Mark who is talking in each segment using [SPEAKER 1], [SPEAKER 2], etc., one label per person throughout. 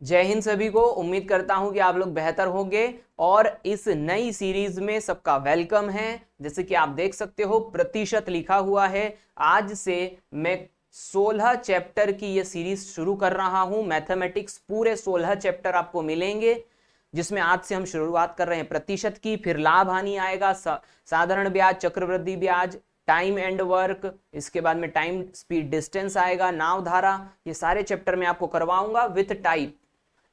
[SPEAKER 1] जय हिंद सभी को। उम्मीद करता हूं कि आप लोग बेहतर होंगे और इस नई सीरीज में सबका वेलकम है। जैसे कि आप देख सकते हो प्रतिशत लिखा हुआ है। आज से मैं 16 चैप्टर की ये सीरीज शुरू कर रहा हूं। मैथमेटिक्स पूरे 16 चैप्टर आपको मिलेंगे, जिसमें आज से हम शुरुआत कर रहे हैं प्रतिशत की। फिर लाभ हानि आएगा, साधारण ब्याज, चक्रवृद्धि ब्याज, टाइम एंड वर्क, इसके बाद में टाइम स्पीड डिस्टेंस आएगा, नाव धारा। ये सारे चैप्टर मैं आपको करवाऊंगा विथ टाइप।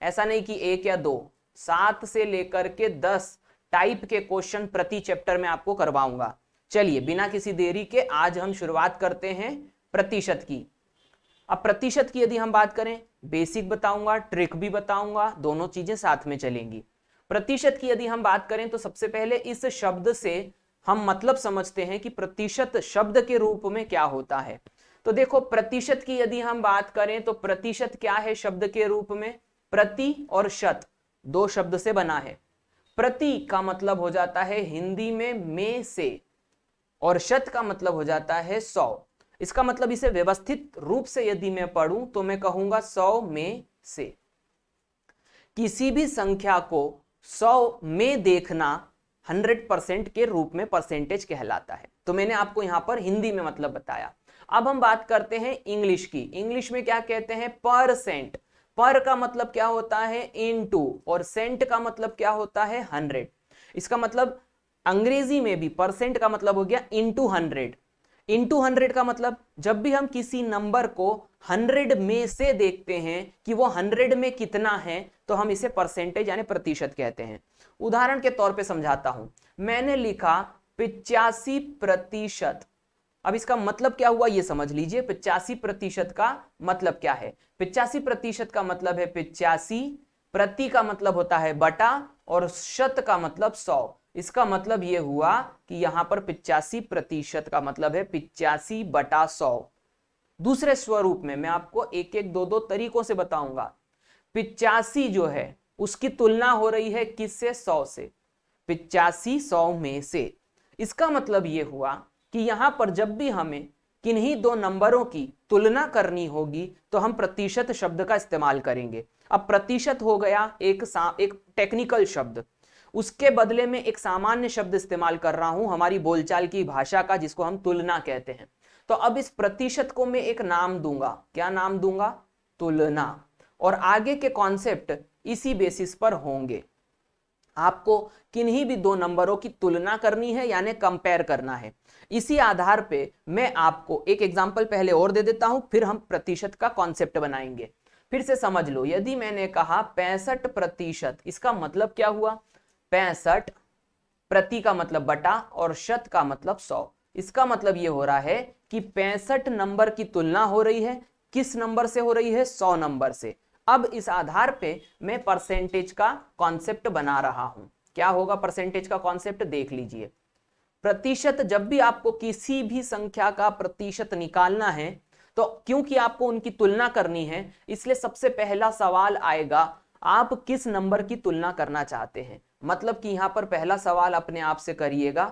[SPEAKER 1] ऐसा नहीं कि एक या दो, 7 से लेकर के 10 टाइप के क्वेश्चन प्रति चैप्टर में आपको करवाऊंगा। चलिए बिना किसी देरी के आज हम शुरुआत करते हैं प्रतिशत की। अब प्रतिशत की यदि हम बात करें, बेसिक बताऊंगा, ट्रिक भी बताऊंगा, दोनों चीजें साथ में चलेंगी। प्रतिशत की यदि हम बात करें तो सबसे पहले इस शब्द से हम मतलब समझते हैं कि प्रतिशत शब्द के रूप में क्या होता है। तो देखो, प्रतिशत की यदि हम बात करें तो प्रतिशत क्या है शब्द के रूप में? प्रति और शत दो शब्द से बना है। प्रति का मतलब हो जाता है हिंदी में से, और शत का मतलब हो जाता है 100। इसका मतलब इसे व्यवस्थित रूप से यदि मैं पढ़ूं तो मैं कहूंगा 100 में से। किसी भी संख्या को 100 में देखना 100% के रूप में परसेंटेज कहलाता है। तो मैंने आपको यहां पर हिंदी में मतलब बताया। अब हम बात करते हैं इंग्लिश की। इंग्लिश में क्या कहते हैं? परसेंट। पर का मतलब क्या होता है? इनटू, और सेंट का मतलब क्या होता है? 100। इसका मतलब अंग्रेजी में भी परसेंट का मतलब हो गया इनटू 100। इनटू 100 का मतलब जब भी हम किसी नंबर को 100 में से देखते हैं कि वो 100 में कितना है, तो हम इसे परसेंटेज यानी प्रतिशत कहते हैं। उदाहरण के तौर पे समझाता हूं। मैंने लिखा 85%। अब इसका मतलब क्या हुआ ये समझ लीजिए। 85% का मतलब क्या है? 85% का मतलब है 85, प्रति का मतलब होता है बटा, और शत का मतलब 100। इसका मतलब यह हुआ कि यहां पर 85% का मतलब है 85/100। दूसरे स्वरूप में मैं आपको एक एक दो दो तरीकों से बताऊंगा। 85 जो है उसकी तुलना हो रही है किससे? 100 से। 85 100 में से। इसका मतलब यह हुआ कि यहां पर जब भी हमें किन्हीं दो नंबरों की तुलना करनी होगी तो हम प्रतिशत शब्द का इस्तेमाल करेंगे। अब प्रतिशत हो गया एक टेक्निकल शब्द, उसके बदले में एक सामान्य शब्द इस्तेमाल कर रहा हूं हमारी बोलचाल की भाषा का, जिसको हम तुलना कहते हैं। तो अब इस प्रतिशत को मैं एक नाम दूंगा। क्या नाम दूंगा? तुलना। और आगे के कॉन्सेप्ट इसी बेसिस पर होंगे। आपको किन्हीं भी दो नंबरों की तुलना करनी है यानी कंपेयर करना है। इसी आधार पे मैं आपको एक एग्जांपल पहले और दे देता हूं, फिर हम प्रतिशत का कॉन्सेप्ट बनाएंगे। फिर से समझ लो, यदि मैंने कहा 65%, इसका मतलब क्या हुआ? 65, प्रति का मतलब बटा, और शत का मतलब 100। इसका मतलब यह हो रहा है कि 65 नंबर की तुलना हो रही है। किस नंबर से हो रही है? 100 नंबर से। अब इस आधार पे मैं परसेंटेज का कॉन्सेप्ट बना रहा हूं। क्या होगा परसेंटेज का कॉन्सेप्ट? देख लीजिए। प्रतिशत, जब भी आपको किसी भी संख्या का प्रतिशत निकालना है, तो क्योंकि आपको उनकी तुलना करनी है, इसलिए सबसे पहला सवाल आएगा, आप किस नंबर की तुलना करना चाहते हैं। मतलब कि यहां पर पहला सवाल अपने आप से करिएगा,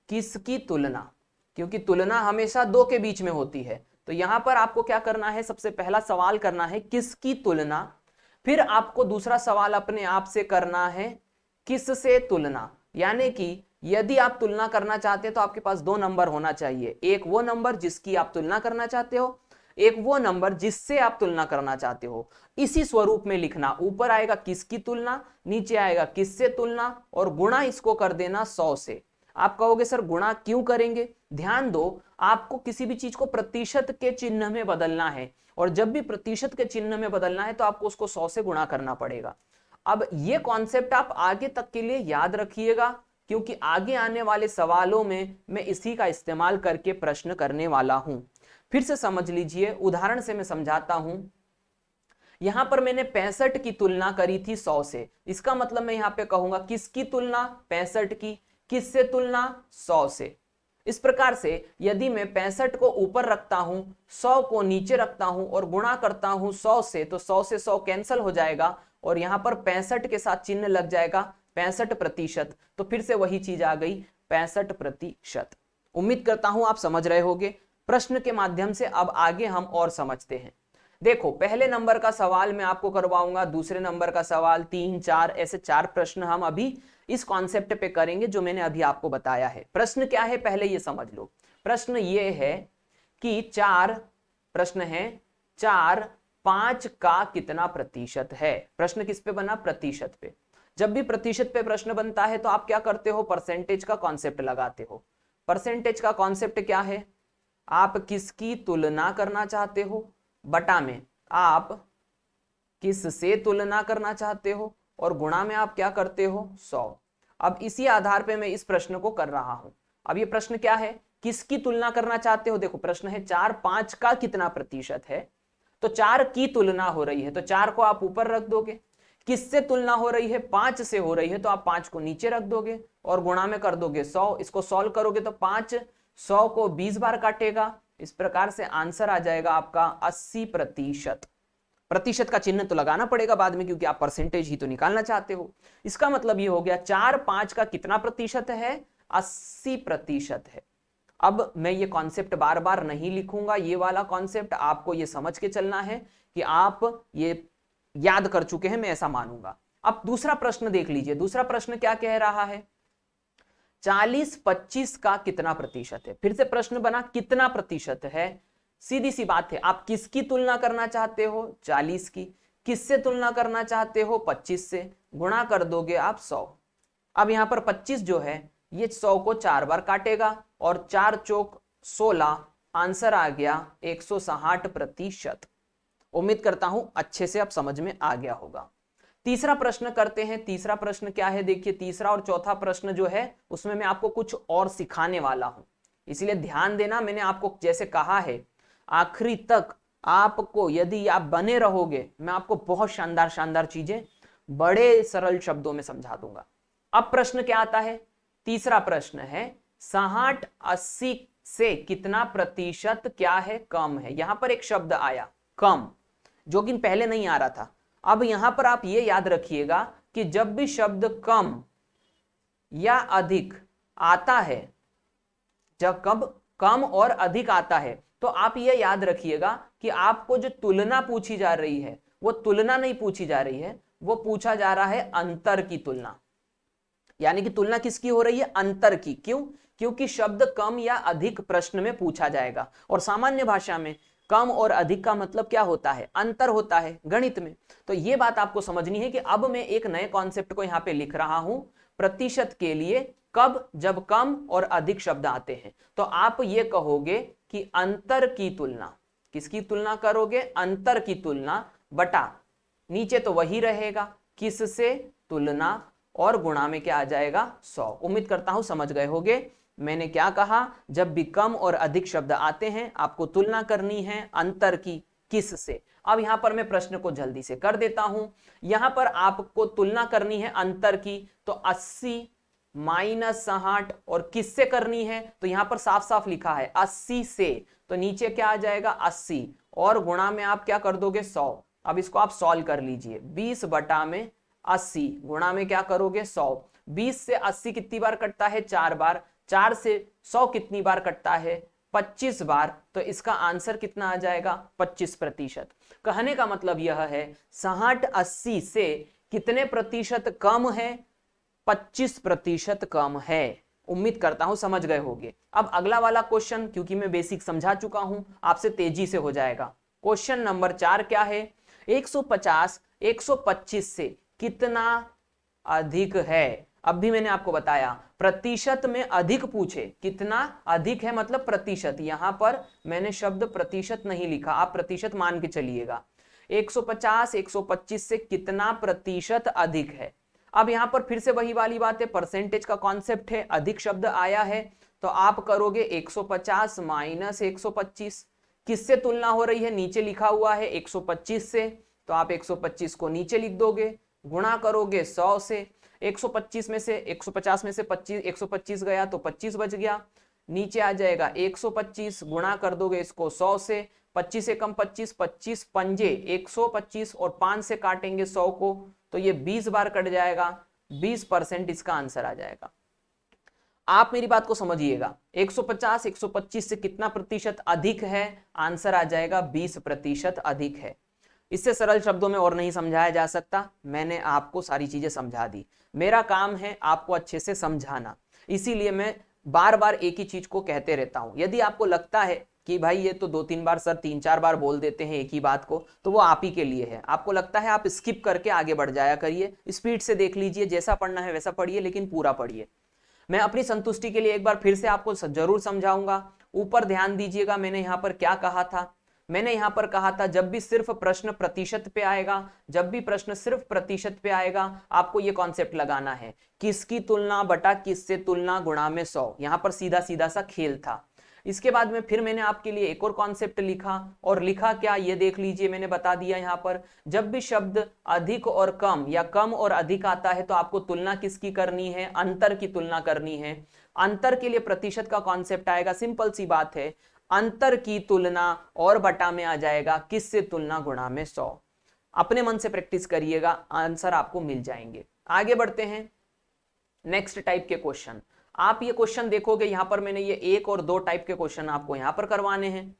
[SPEAKER 1] किसकी तुलना? क्योंकि तुलना हमेशा दो के बीच में होती है। तो यहां पर आपको क्या करना है? सबसे पहला सवाल करना है किसकी तुलना। फिर आपको दूसरा सवाल अपने आप से करना है, किससे तुलना। यानी कि यदि आप तुलना करना चाहते हैं तो आपके पास दो नंबर होना चाहिए। एक वो नंबर जिसकी आप तुलना करना चाहते हो, एक वो नंबर जिससे आप तुलना करना चाहते हो। इसी स्वरूप में लिखना। ऊपर आएगा किसकी तुलना, नीचे आएगा किससे तुलना, और गुणा इसको कर देना 100 से। आप कहोगे सर गुणा क्यों करेंगे? ध्यान दो, आपको किसी भी चीज को प्रतिशत के चिन्ह में बदलना है, और जब भी प्रतिशत के चिन्ह में बदलना है तो आपको उसको 100 से गुणा करना पड़ेगा। अब ये कॉन्सेप्ट आप आगे तक के लिए याद रखिएगा, क्योंकि आगे आने वाले सवालों में मैं इसी का इस्तेमाल करके प्रश्न करने वाला हूं। फिर से समझ लीजिए, उदाहरण से मैं समझाता हूं। यहां पर मैंने 65 की तुलना करी थी 100 से। इसका मतलब मैं यहां पे कहूंगा किसकी तुलना? 65 की। किससे तुलना? 100 से। इस प्रकार से यदि मैं 65 को ऊपर रखता हूं, 100 को नीचे रखता हूं और गुणा करता हूं 100 से, तो 100 से 100 कैंसिल हो जाएगा और यहां पर 65 के साथ चिन्ह लग जाएगा 65%। तो फिर से वही चीज आ गई, 65%। उम्मीद करता हूं आप समझ रहे होगे। प्रश्न के माध्यम से अब आगे हम और समझते हैं। देखो पहले नंबर का सवाल मैं आपको करवाऊंगा, दूसरे नंबर का सवाल, 3, 4, ऐसे 4 प्रश्न हम अभी इस कॉन्सेप्ट पे करेंगे जो मैंने अभी आपको बताया है। प्रश्न क्या है पहले ये समझ लो। प्रश्न ये है कि 4 प्रश्न है, 4 5 का कितना प्रतिशत है। प्रश्न किस पे बना? प्रतिशत पे। जब भी प्रतिशत पे प्रश्न बनता है तो आप क्या करते हो? परसेंटेज का कॉन्सेप्ट लगाते हो। परसेंटेज का कॉन्सेप्ट क्या है? आप किसकी तुलना करना चाहते हो, बटा में आप किससे तुलना करना चाहते हो, और गुणा में आप क्या करते हो? 100। अब इसी आधार पे मैं इस प्रश्न को कर रहा हूं। अब ये प्रश्न क्या है? किसकी तुलना करना चाहते हो? देखो प्रश्न है 4 5 का कितना प्रतिशत है, तो 4 की तुलना हो रही है तो 4 को आप ऊपर रख दोगे। किससे तुलना हो रही है? 5 से हो रही है तो आप 5 को नीचे रख दोगे और गुणा में कर दोगे 100। इसको सॉल्व करोगे तो 5 100 को 20 बार काटेगा। इस प्रकार से आंसर आ जाएगा आपका 80%। प्रतिशत का चिन्ह तो लगाना पड़ेगा बाद में क्योंकि आप परसेंटेज ही तो निकालना चाहते हो। इसका मतलब ये हो गया 4 5 का कितना प्रतिशत है? 80% है। अब मैं ये कॉन्सेप्ट बार बार नहीं लिखूंगा, ये वाला कॉन्सेप्ट आपको ये समझ के चलना है कि आप ये याद कर चुके हैं, मैं ऐसा मानूंगा। अब दूसरा प्रश्न देख लीजिए। दूसरा प्रश्न क्या कह रहा है? 40 25 का कितना प्रतिशत है। फिर से प्रश्न बना कितना प्रतिशत है। सीधी सी बात है, आप किसकी तुलना करना चाहते हो? 40 की। किससे तुलना करना चाहते हो? 25 से। गुणा कर दोगे आप 100। अब यहां पर 25 जो है ये 100 को 4 बार काटेगा और 4 चौक 16, आंसर आ गया 160%। उम्मीद करता हूं अच्छे से अब समझ में आ गया होगा। तीसरा प्रश्न करते हैं। तीसरा प्रश्न क्या है? देखिए तीसरा और चौथा प्रश्न जो है उसमें मैं आपको कुछ और सिखाने वाला हूं, इसलिए ध्यान देना। मैंने आपको जैसे कहा है आखिरी तक आपको, यदि आप बने रहोगे, मैं आपको बहुत शानदार शानदार चीजें बड़े सरल शब्दों में समझा दूंगा। अब प्रश्न क्या आता है? तीसरा प्रश्न है 60 80 से कितना प्रतिशत क्या है? कम है। यहां पर एक शब्द आया कम, जो कि पहले नहीं आ रहा था। अब यहां पर आप ये याद रखिएगा कि जब भी शब्द कम या अधिक आता है, जब कब कम और अधिक आता है तो आप ये याद रखिएगा कि आपको जो तुलना पूछी जा रही है वो तुलना नहीं पूछी जा रही है, वो पूछा जा रहा है अंतर की तुलना। यानी कि तुलना किसकी हो रही है? अंतर की। क्यों? क्योंकि शब्द कम या अधिक प्रश्न में पूछा जाएगा और सामान्य भाषा में कम और अधिक का मतलब क्या होता है? अंतर होता है गणित में। तो यह बात आपको समझनी है कि अब मैं एक नए कॉन्सेप्ट को यहां पे लिख रहा हूं प्रतिशत के लिए। कब? जब कम और अधिक शब्द आते हैं तो आप ये कहोगे कि अंतर की तुलना। किसकी तुलना करोगे? अंतर की तुलना, बटा नीचे तो वही रहेगा किससे तुलना, और गुणा में क्या आ जाएगा? 100। उम्मीद करता हूं समझ गए होगे मैंने क्या कहा। जब भी कम और अधिक शब्द आते हैं आपको तुलना करनी है अंतर की। किस से? अब यहां पर मैं प्रश्न को जल्दी से कर देता हूं। यहां पर आपको तुलना करनी है अंतर की, तो 80 माइनस 60, और किससे करनी है? तो यहां पर साफ साफ लिखा है 80 से, तो नीचे क्या आ जाएगा? 80, और गुणा में आप क्या कर दोगे? 100। अब इसको आप सॉल्व कर लीजिए। 20 बटा में 80, गुणा में क्या करोगे? 100। 20 से 80 कितनी बार कटता है? 4 बार। 4 से 100 कितनी बार कटता है? 25 बार। तो इसका आंसर कितना आ जाएगा? 25%। कहने का मतलब यह है 60 80 से कितने प्रतिशत कम है? 25% कम है। उम्मीद करता हूं समझ गए होंगे। अब अगला वाला क्वेश्चन, क्योंकि मैं बेसिक समझा चुका हूं, आपसे तेजी से हो जाएगा। क्वेश्चन नंबर 4 क्या है? 150 125 से कितना अधिक है? अब भी मैंने आपको बताया प्रतिशत में अधिक पूछे, कितना अधिक है मतलब प्रतिशत। यहां पर मैंने शब्द प्रतिशत नहीं लिखा, आप प्रतिशत मान के चलिएगा। 150 125 से कितना प्रतिशत अधिक है? अब यहां पर फिर से वही वाली बात है, परसेंटेज का कॉन्सेप्ट है। अधिक शब्द आया है तो आप करोगे 150 माइनस 125। किससे तुलना हो रही है? नीचे लिखा हुआ है 125 से, तो आप 125 को नीचे लिख दोगे। गुणा करोगे 100 से। 125 में से 150 में से 125 गया तो 25 बच गया। नीचे आ जाएगा 125, गुणा कर दोगे इसको 100 से। 25 से कम 25, 25 पंजे 125, और 5 से काटेंगे 100 को तो ये 20 बार कट जाएगा। 20% इसका आंसर आ जाएगा। आप मेरी बात को समझिएगा, 150 125 से कितना प्रतिशत अधिक है? आंसर आ जाएगा 20% अधिक है। इससे सरल शब्दों में और नहीं समझाया जा सकता। मैंने आपको सारी चीजें समझा दी। मेरा काम है आपको अच्छे से समझाना, इसीलिए मैं बार बार एक ही चीज को कहते रहता हूं। यदि आपको लगता है कि भाई ये तो 2-3 बार सर 3-4 बार बोल देते हैं एक ही बात को, तो वो आप ही के लिए है। आपको लगता है आप स्किप करके आगे बढ़ जाया करिए, स्पीड से देख लीजिए, जैसा पढ़ना है वैसा पढ़िए, लेकिन पूरा पढ़िए। मैं अपनी संतुष्टि के लिए एक बार फिर से आपको जरूर समझाऊंगा। ऊपर ध्यान दीजिएगा, मैंने यहां पर क्या कहा था। मैंने यहां पर कहा था जब भी सिर्फ प्रश्न प्रतिशत पे आएगा, जब भी प्रश्न सिर्फ प्रतिशत पे आएगा, आपको ये कॉन्सेप्ट लगाना है, किसकी तुलना बटा किससे तुलना गुणा में 100। यहां पर सीधा सीधा सा खेल था। इसके बाद में फिर मैंने आपके लिए एक और कॉन्सेप्ट लिखा, और लिखा क्या ये देख लीजिए, मैंने बता दिया यहां पर, जब भी शब्द अधिक और कम या कम और अधिक आता है तो आपको तुलना किसकी करनी है? अंतर की तुलना करनी है। अंतर के लिए प्रतिशत का कॉन्सेप्ट आएगा, सिंपल सी बात है, अंतर की तुलना और बटा में आ जाएगा किससे तुलना गुणा में 100। अपने मन से प्रैक्टिस करिएगा, आंसर आपको मिल जाएंगे। आगे बढ़ते हैं नेक्स्ट टाइप के क्वेश्चन। आप ये क्वेश्चन देखोगे, यहां पर मैंने ये 1 और 2 टाइप के क्वेश्चन आपको यहां पर करवाने हैं।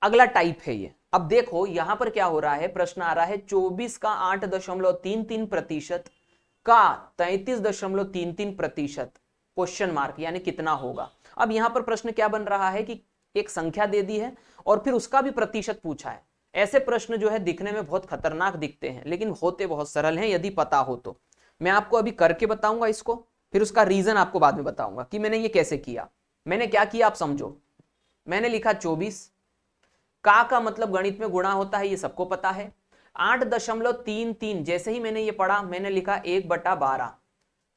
[SPEAKER 1] अगला टाइप है ये। अब देखो यहां पर क्या हो रहा है, प्रश्न आ रहा है 24 का 8.33% का 33.33%, क्वेश्चन मार्क, यानी कितना होगा। अब यहां पर प्रश्न क्या बन रहा है कि एक संख्या दे दी है और फिर उसका भी प्रतिशत पूछा है। ऐसे प्रश्न जो है दिखने में बहुत खतरनाक दिखते हैं, लेकिन होते बहुत सरल हैं यदि पता हो तो। मैं आपको अभी करके बताऊंगा इसको, फिर उसका रीजन आपको बाद में बताऊंगा कि मैंने ये कैसे किया। मैंने क्या किया आप समझो। मैंने लिखा 24, का मतलब गणित में गुणा होता है, ये सबको पता है। 8.33, जैसे ही मैंने ये पढ़ा मैंने लिखा 1/12,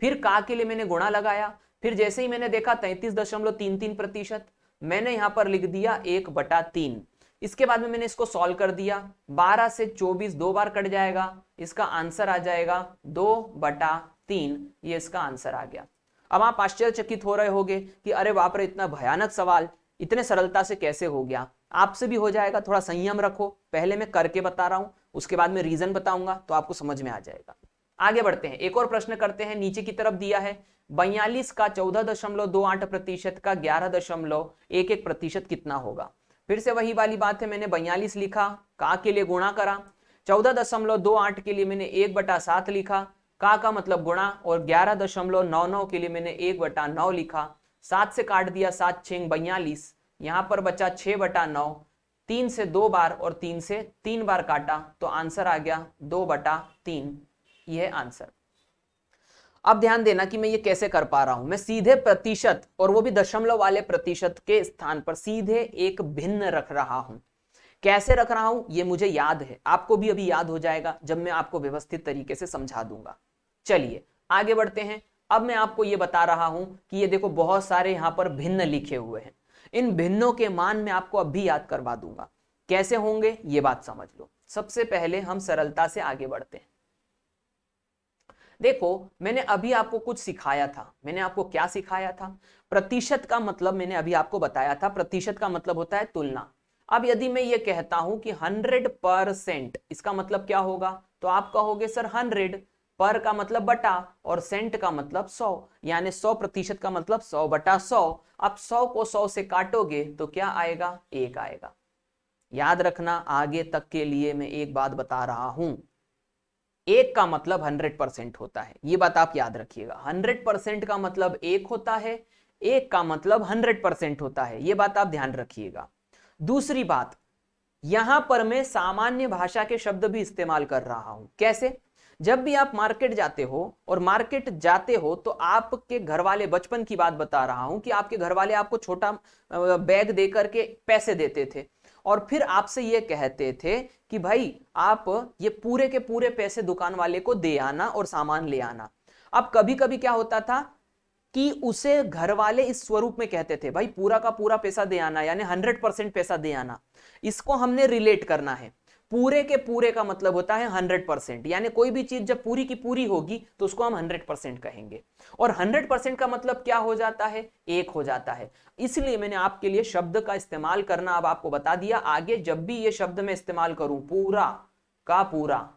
[SPEAKER 1] फिर का के लिए मैंने गुणा लगाया, फिर जैसे ही मैंने देखा 33.33%, मैंने यहां पर लिख दिया 1/3। इसके बाद में मैंने इसको सॉल्व कर दिया, 12 से 24 2 बार कट जाएगा, इसका आंसर आ जाएगा 2/3। ये इसका आंसर आ गया। अब आप आश्चर्यचकित हो रहे होंगे कि अरे बाप रे, इतना भयानक सवाल इतने सरलता से कैसे हो गया। आपसे भी हो जाएगा, थोड़ा संयम रखो। पहले मैं करके बता रहा हूं, उसके बाद में रीजन बताऊंगा तो आपको समझ में आ जाएगा। आगे बढ़ते हैं, एक और प्रश्न करते हैं। नीचे की तरफ दिया है 42 का 14.28% का 11.11% कितना होगा। फिर से वही वाली बात है, मैंने 42 लिखा, का के लिए गुणा करा, 14.28 के लिए मैंने 1/7 लिखा, का मतलब गुणा, और 11.99 के लिए मैंने 1/9 लिखा। 7 से काट दिया, 7 6 42, यहां पर बचा 6/9, 3 से 2 बार और 3 से 3 बार काटा तो आंसर आ गया 2/3। यह आंसर। अब ध्यान देना कि मैं ये कैसे कर पा रहा हूं। मैं सीधे प्रतिशत, और वो भी दशमलव वाले प्रतिशत के स्थान पर सीधे एक भिन्न रख रहा हूं। कैसे रख रहा हूं ये मुझे याद है, आपको भी अभी याद हो जाएगा जब मैं आपको व्यवस्थित तरीके से समझा दूंगा। चलिए आगे बढ़ते हैं। अब मैं आपको ये बता रहा हूं कि ये देखो बहुत सारे यहां पर भिन्न लिखे हुए हैं, इन भिन्नों के मान मैं आपको अभी याद करवा दूंगा। कैसे होंगे ये बात समझ लो। सबसे पहले हम सरलता से आगे बढ़ते हैं। देखो मैंने अभी आपको कुछ सिखाया था। मैंने आपको क्या सिखाया था? प्रतिशत का मतलब मैंने अभी आपको बताया था, प्रतिशत का मतलब होता है तुलना। अब यदि मैं ये कहता हूं कि 100%, इसका मतलब क्या होगा? तो आप कहोगे सर 100, पर का मतलब बटा, और सेंट का मतलब 100, यानी 100% का मतलब 100/100। अब 100 को 100 से काटोगे तो क्या आएगा? 1 आएगा। याद रखना, आगे तक के लिए मैं एक बात बता रहा हूं, 1 का मतलब 100% होता है, ये बात आप याद रखिएगा। 100% का मतलब 1 होता है, 1 का मतलब 100% होता है, ये बात आप ध्यान रखिएगा। दूसरी बात, यहां पर मैं सामान्य भाषा के शब्द भी इस्तेमाल कर रहा हूं। कैसे? जब भी आप मार्केट जाते हो, और मार्केट जाते हो तो आपके घर वाले, बचपन की बात बता रहा हूं कि आपके घर वाले आपको छोटा बैग दे करके पैसे देते थे, और फिर आपसे ये कहते थे कि भाई आप ये पूरे के पूरे पैसे दुकान वाले को दे आना और सामान ले आना। अब कभी कभी क्या होता था कि उसे घर वाले इस स्वरूप में कहते थे, भाई पूरा का पूरा पैसा दे आना, यानी 100% पैसा दे आना। इसको हमने रिलेट करना है। पूरे के पूरे का मतलब होता है 100%, यानी कोई भी चीज जब पूरी की पूरी होगी तो उसको हम 100% कहेंगे, और 100% का मतलब क्या हो जाता है? 1 हो जाता है। इसलिए मैंने आपके लिए शब्द का इस्तेमाल करना अब आपको बता दिया। आगे जब भी ये शब्द मैं इस्तेमाल करूं, पूरा का पूरा,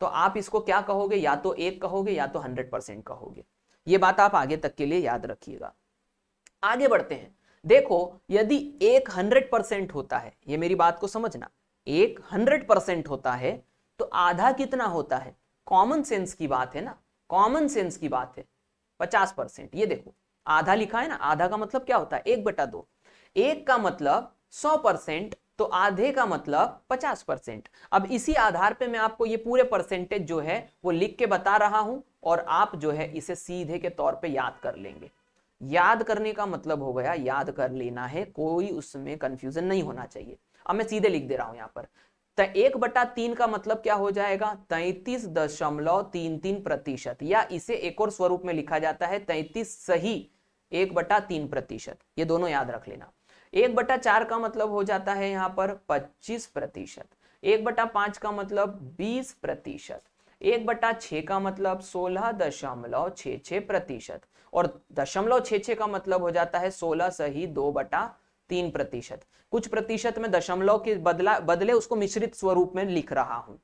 [SPEAKER 1] तो आप इसको क्या कहोगे? या तो 1 कहोगे या तो 100% कहोगे। ये बात आप आगे तक के लिए याद रखिएगा। आगे बढ़ते हैं। देखो यदि एक 100% होता है, ये मेरी बात को समझना, एक 100% होता है तो आधा कितना होता है? कॉमन सेंस की बात है ना, कॉमन सेंस की बात है। 50%, ये देखो आधा लिखा है ना, आधा का मतलब क्या होता है? 1/2। एक का मतलब 100%, तो आधे का मतलब 50%। अब इसी आधार पे मैं आपको ये पूरे परसेंटेज जो है वो लिख के बता रहा हूं, और आप जो है इसे सीधे के तौर पे याद कर लेंगे। याद करने का मतलब हो गया याद कर लेना है, कोई उसमें कंफ्यूजन नहीं होना चाहिए। अब मैं सीधे लिख दे रहा हूं यहां पर। 1/3 का मतलब क्या हो जाएगा? 33.33%, या इसे एक और स्वरूप में लिखा जाता है 33 सही 1/3%। ये दोनों याद रख लेना। 1/4 का मतलब हो जाता है यहां पर 25%। 1/5 का मतलब 20%। 1/6 का मतलब 16.66%। और 0.66 का मतलब हो जाता है 16 सही 2/3%। कुछ प्रतिशत में दशमलव के बदले उसको मिश्रित स्वरूप में लिख रहा हूं।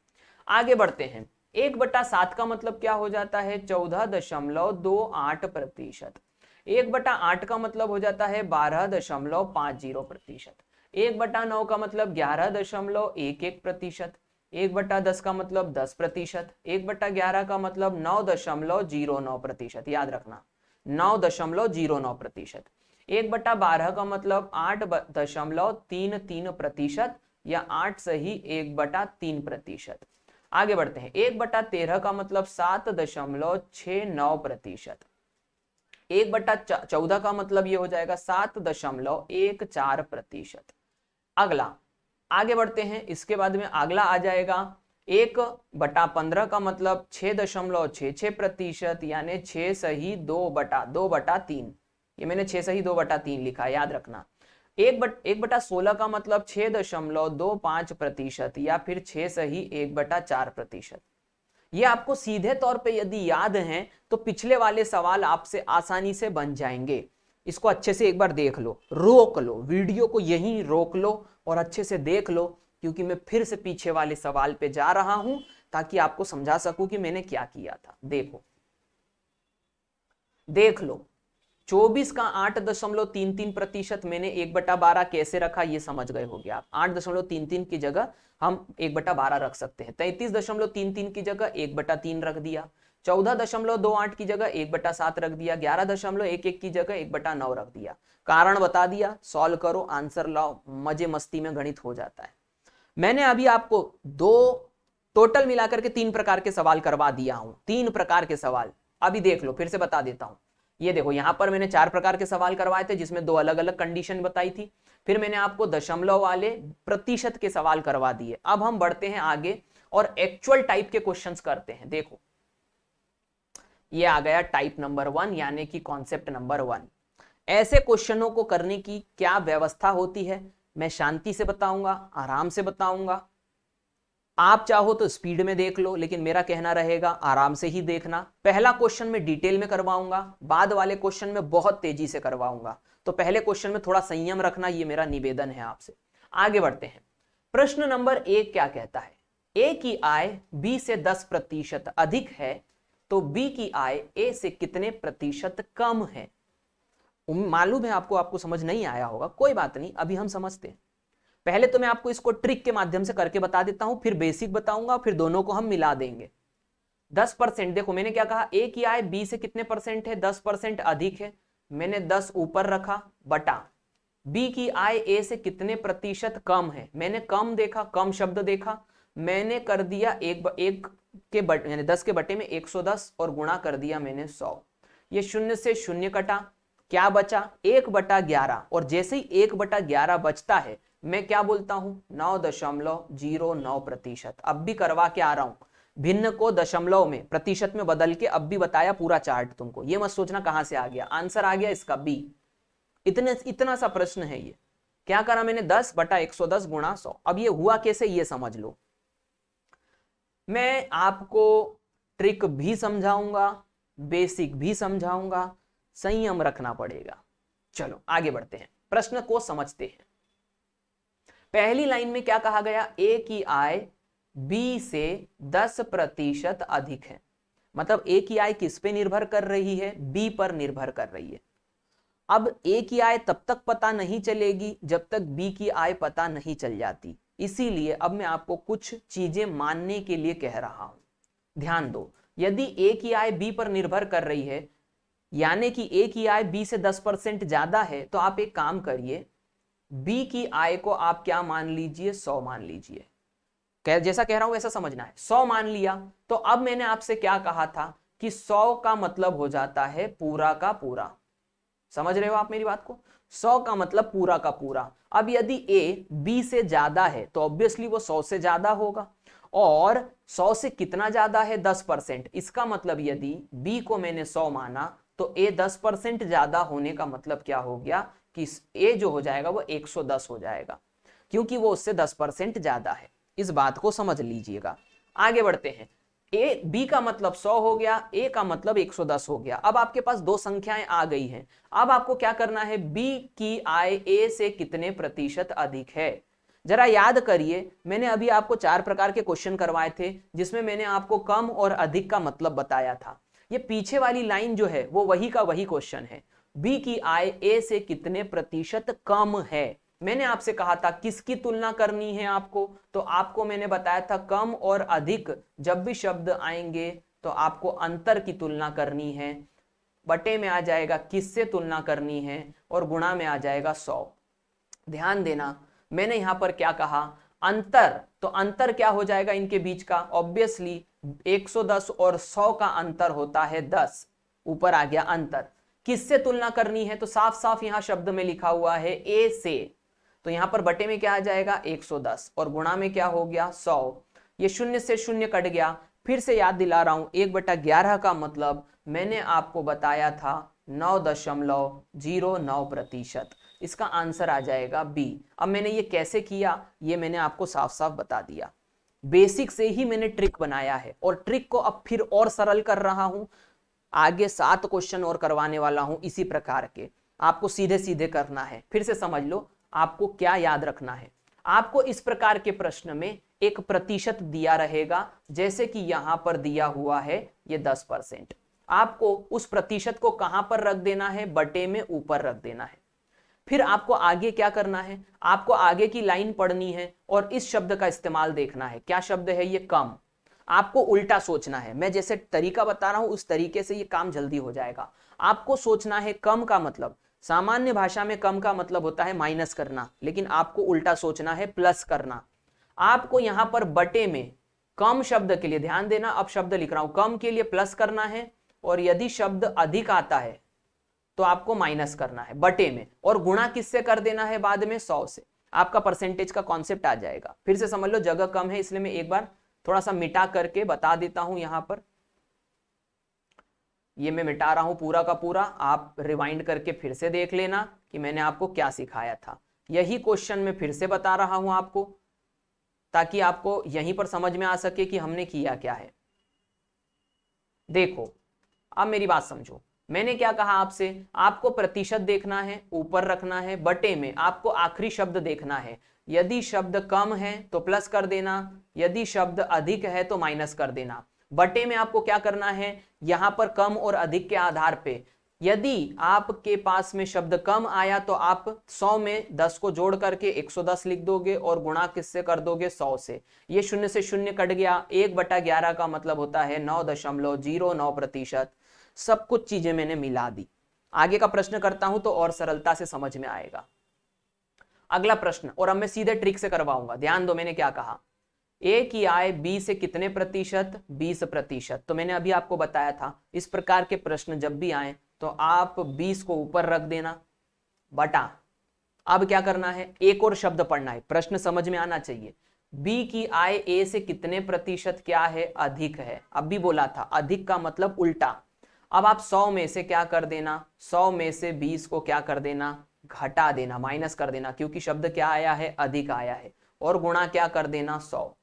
[SPEAKER 1] आगे बढ़ते हैं। 1/7 का मतलब क्या हो जाता है? 14.28%। 1/8 का मतलब हो जाता है 12.50%। 1/9 का मतलब 11.11%। 1/10 का मतलब 10%। 1/11 का मतलब 9.09%। याद रखना 9.09%। 1/12 का मतलब 8.33%, या 8 सही 1/3%। आगे बढ़ते हैं। 1/13 का मतलब 7.69%। 1/14 का मतलब ये हो जाएगा 7.14%। अगला आगे बढ़ते हैं। इसके बाद में अगला आ जाएगा 1/15 का मतलब 6.66%, यानी 6 सही 2/3। ये मैंने 6 सही 2/3 लिखा, याद रखना। 1/16 का मतलब 6.25%, या फिर 6 सही 1/4%। ये आपको सीधे तौर पे यदि याद हैं तो पिछले वाले सवाल आपसे आसानी से बन जाएंगे। इसको अच्छे से एक बार देख लो, रोक लो वीडियो को, यहीं रोक लो और अच्छे से देख लो, क्योंकि मैं फिर से पीछे वाले सवाल पे जा रहा हूं ताकि आपको समझा सकूं कि मैंने क्या किया था। देखो देख लो, 24 का 8.33% मैंने 1/12 कैसे रखा ये समझ गए होगे आप। 8.33 की जगह हम 1/12 रख सकते हैं। 33.33 की जगह 1/3 रख दिया। 14.28 की जगह 1/7 रख दिया। 11.11 की जगह 1/9 रख दिया। कारण बता दिया, सॉल्व करो, आंसर लाओ, मजे मस्ती में गणित हो जाता है। मैंने अभी आपको टोटल मिलाकर के 3 प्रकार के सवाल करवा दिया हूं। 3 प्रकार के सवाल अभी देख लो, फिर से बता देता हूं। ये देखो यहां पर मैंने 4 प्रकार के सवाल करवाए थे, जिसमें 2 अलग अलग कंडीशन बताई थी। फिर मैंने आपको दशमलव वाले प्रतिशत के सवाल करवा दिए। अब हम बढ़ते हैं आगे और एक्चुअल टाइप के क्वेश्चंस करते हैं। देखो ये आ गया टाइप नंबर 1, यानी कि कॉन्सेप्ट नंबर 1। ऐसे क्वेश्चनों को करने की क्या व्यवस्था होती है, मैं शांति से बताऊंगा, आराम से बताऊंगा। आप चाहो तो स्पीड में देख लो, लेकिन मेरा कहना रहेगा आराम से ही देखना। पहला क्वेश्चन में डिटेल में करवाऊंगा, बाद वाले क्वेश्चन में बहुत तेजी से करवाऊंगा। तो पहले क्वेश्चन में थोड़ा संयम रखना, ये मेरा निवेदन है आपसे। आगे बढ़ते हैं। प्रश्न नंबर 1 क्या कहता है? ए की आय बी से 10% अधिक है, तो बी की आय ए से कितने प्रतिशत कम है? मालूम है आपको समझ नहीं आया होगा, कोई बात नहीं, अभी हम समझते हैं। पहले तो मैं आपको इसको ट्रिक के माध्यम से करके बता देता हूं, फिर बेसिक बताऊंगा, फिर दोनों को हम मिला देंगे। 10%, देखो मैंने क्या कहा, ए की आय बी से कितने परसेंट है? 10% अधिक है। मैंने 10 ऊपर रखा, बटा बी की आय ए से कितने प्रतिशत कम है। मैंने कम देखा, कम शब्द देखा, मैंने कर दिया एक के बटे, यानी 10 के बटे में 110 और गुणा कर दिया मैंने 100। ये शून्य से शून्य कटा, क्या बचा? 1/11। और जैसे ही 1/11 बचता है मैं क्या बोलता हूं? 9.09%। अब भी करवा के आ रहा हूं, भिन्न को दशमलव में प्रतिशत में बदल के, अब भी बताया पूरा चार्ट तुमको। ये मत सोचना कहां से आ गया, आंसर आ गया इसका बी। इतना सा प्रश्न है ये। क्या करा मैंने? 10/110 गुणा 100। अब ये हुआ कैसे ये समझ लो। मैं आपको ट्रिक भी समझाऊंगा, बेसिक भी समझाऊंगा, संयम रखना पड़ेगा। चलो आगे बढ़ते हैं, प्रश्न को समझते हैं। पहली लाइन में क्या कहा गया? ए की आय बी से 10% अधिक है। मतलब ए की आय किस पे निर्भर कर रही है, बी पर निर्भर कर रही है। अब ए की आय तब तक पता नहीं चलेगी जब तक बी की आय पता नहीं चल जाती, इसीलिए अब मैं आपको कुछ चीजें मानने के लिए कह रहा हूं। ध्यान दो, यदि ए की आय बी पर निर्भर कर रही है, यानी कि ए की आय बी से 10% ज्यादा है, तो आप एक काम करिए, बी की आय को आप क्या मान लीजिए, 100 मान लीजिए। जैसा कह रहा हूं वैसा समझना है। 100 मान लिया तो अब मैंने आपसे क्या कहा था कि 100 का मतलब हो जाता है पूरा का पूरा। समझ रहे हो आप मेरी बात को? 100 का मतलब पूरा का पूरा। अब यदि ए बी से ज्यादा है तो ऑब्वियसली वो 100 से ज्यादा होगा, और 100 से कितना ज्यादा है, 10%। इसका मतलब यदि बी को मैंने 100 माना तो ए 10% ज्यादा होने का मतलब क्या हो गया कि ए जो हो जाएगा वो 110 हो जाएगा, क्योंकि वो उससे 10% ज्यादा है। इस बात को समझ लीजिएगा। आगे बढ़ते हैं। ए बी का मतलब 100 हो गया, ए का मतलब 110 हो गया। अब आपके पास दो संख्याएं आ गई हैं। अब आपको क्या करना है, बी की आय ए से कितने प्रतिशत अधिक है। जरा याद करिए, मैंने अभी आपको 4 प्रकार के क्वेश्चन करवाए थे जिसमें मैंने आपको कम और अधिक का मतलब बताया था। ये पीछे वाली लाइन जो है वो वही का वही क्वेश्चन है। बी की आय ए से कितने प्रतिशत कम है। मैंने आपसे कहा था किसकी तुलना करनी है आपको, तो आपको मैंने बताया था कम और अधिक जब भी शब्द आएंगे तो आपको अंतर की तुलना करनी है, बटे में आ जाएगा किससे तुलना करनी है, और गुणा में आ जाएगा 100। ध्यान देना, मैंने यहां पर क्या कहा, अंतर। तो अंतर क्या हो जाएगा इनके बीच का, ऑब्वियसली 110 और 100 का अंतर होता है 10। ऊपर आ गया अंतर। किससे तुलना करनी है, तो साफ साफ यहां शब्द में लिखा हुआ है ए से, तो यहां पर बटे में क्या आ जाएगा 110 और गुणा में क्या हो गया 100। ये शून्य से शून्य कट गया। फिर से याद दिला रहा हूं, 1/11 का मतलब मैंने आपको बताया था 9.09%। इसका आंसर आ जाएगा बी। अब मैंने ये कैसे किया, ये मैंने आपको साफ साफ बता दिया। बेसिक से ही मैंने ट्रिक बनाया है, और ट्रिक को अब फिर और सरल कर रहा हूं। आगे 7 क्वेश्चन और करवाने वाला हूं इसी प्रकार के, आपको सीधे सीधे करना है। फिर से समझ लो आपको क्या याद रखना है। आपको इस प्रकार के प्रश्न में एक प्रतिशत दिया रहेगा, जैसे कि यहां पर दिया हुआ है ये 10%। आपको उस प्रतिशत को कहां पर रख देना है, बटे में ऊपर रख देना है। फिर आपको आगे क्या करना है, आपको आगे की लाइन पढ़नी है और इस शब्द का इस्तेमाल देखना है। क्या शब्द है ये, कम। आपको उल्टा सोचना है, मैं जैसे तरीका बता रहा हूं उस तरीके से ये काम जल्दी हो जाएगा। आपको सोचना है कम का मतलब, सामान्य भाषा में कम का मतलब होता है माइनस करना, लेकिन आपको उल्टा सोचना है प्लस करना। आपको यहां पर बटे में कम शब्द के लिए ध्यान देना, अब शब्द लिख रहा हूं, कम के लिए प्लस करना है, और यदि शब्द अधिक आता है तो आपको माइनस करना है बटे में, और गुणा किससे कर देना है बाद में, 100 से। आपका परसेंटेज का कॉन्सेप्ट आ जाएगा। फिर से समझ लो, जगह कम है इसलिए मैं एक बार थोड़ा सा मिटा करके बता देता हूं। यहां पर ये मैं मिटा रहा हूं पूरा का पूरा, आप रिवाइंड करके फिर से देख लेना कि मैंने आपको क्या सिखाया था। यही क्वेश्चन मैं फिर से बता रहा हूं आपको, ताकि आपको यहीं पर समझ में आ सके कि हमने किया क्या है। देखो, अब मेरी बात समझो, मैंने क्या कहा आपसे, आपको प्रतिशत देखना है, ऊपर रखना है, बटे में आपको आखिरी शब्द देखना है। यदि शब्द कम है तो प्लस कर देना, यदि शब्द अधिक है तो माइनस कर देना। बटे में आपको क्या करना है, यहां पर कम और अधिक के आधार पे, यदि आपके पास में शब्द कम आया तो आप 100 में 10 को जोड़ करके 110 लिख दोगे, और गुणा किससे कर दोगे, 100 से। ये शून्य से शून्य कट गया, 1/11 का मतलब होता है 9.09%। सब कुछ चीजें मैंने मिला दी। आगे का प्रश्न करता हूं तो और सरलता से समझ में आएगा। अगला प्रश्न, और अब मैं सीधे ट्रिक से करवाऊंगा। ध्यान दो, मैंने क्या कहा, ए की आय बी से कितने प्रतिशत, 20%। तो मैंने अभी आपको बताया था इस प्रकार के प्रश्न जब भी आए तो आप 20 को ऊपर रख देना, बटा। अब क्या करना है, एक और शब्द पढ़ना है, प्रश्न समझ में आना चाहिए। बी की आय ए से कितने प्रतिशत क्या है, अधिक है। अब भी बोला था अधिक का मतलब उल्टा। अब आप 100 में से क्या कर देना, 100 में से 20 को क्या कर देना, घटा देना, माइनस कर देना, क्योंकि शब्द क्या आया है, अधिक आया है, और गुणा क्या कर देना, 100।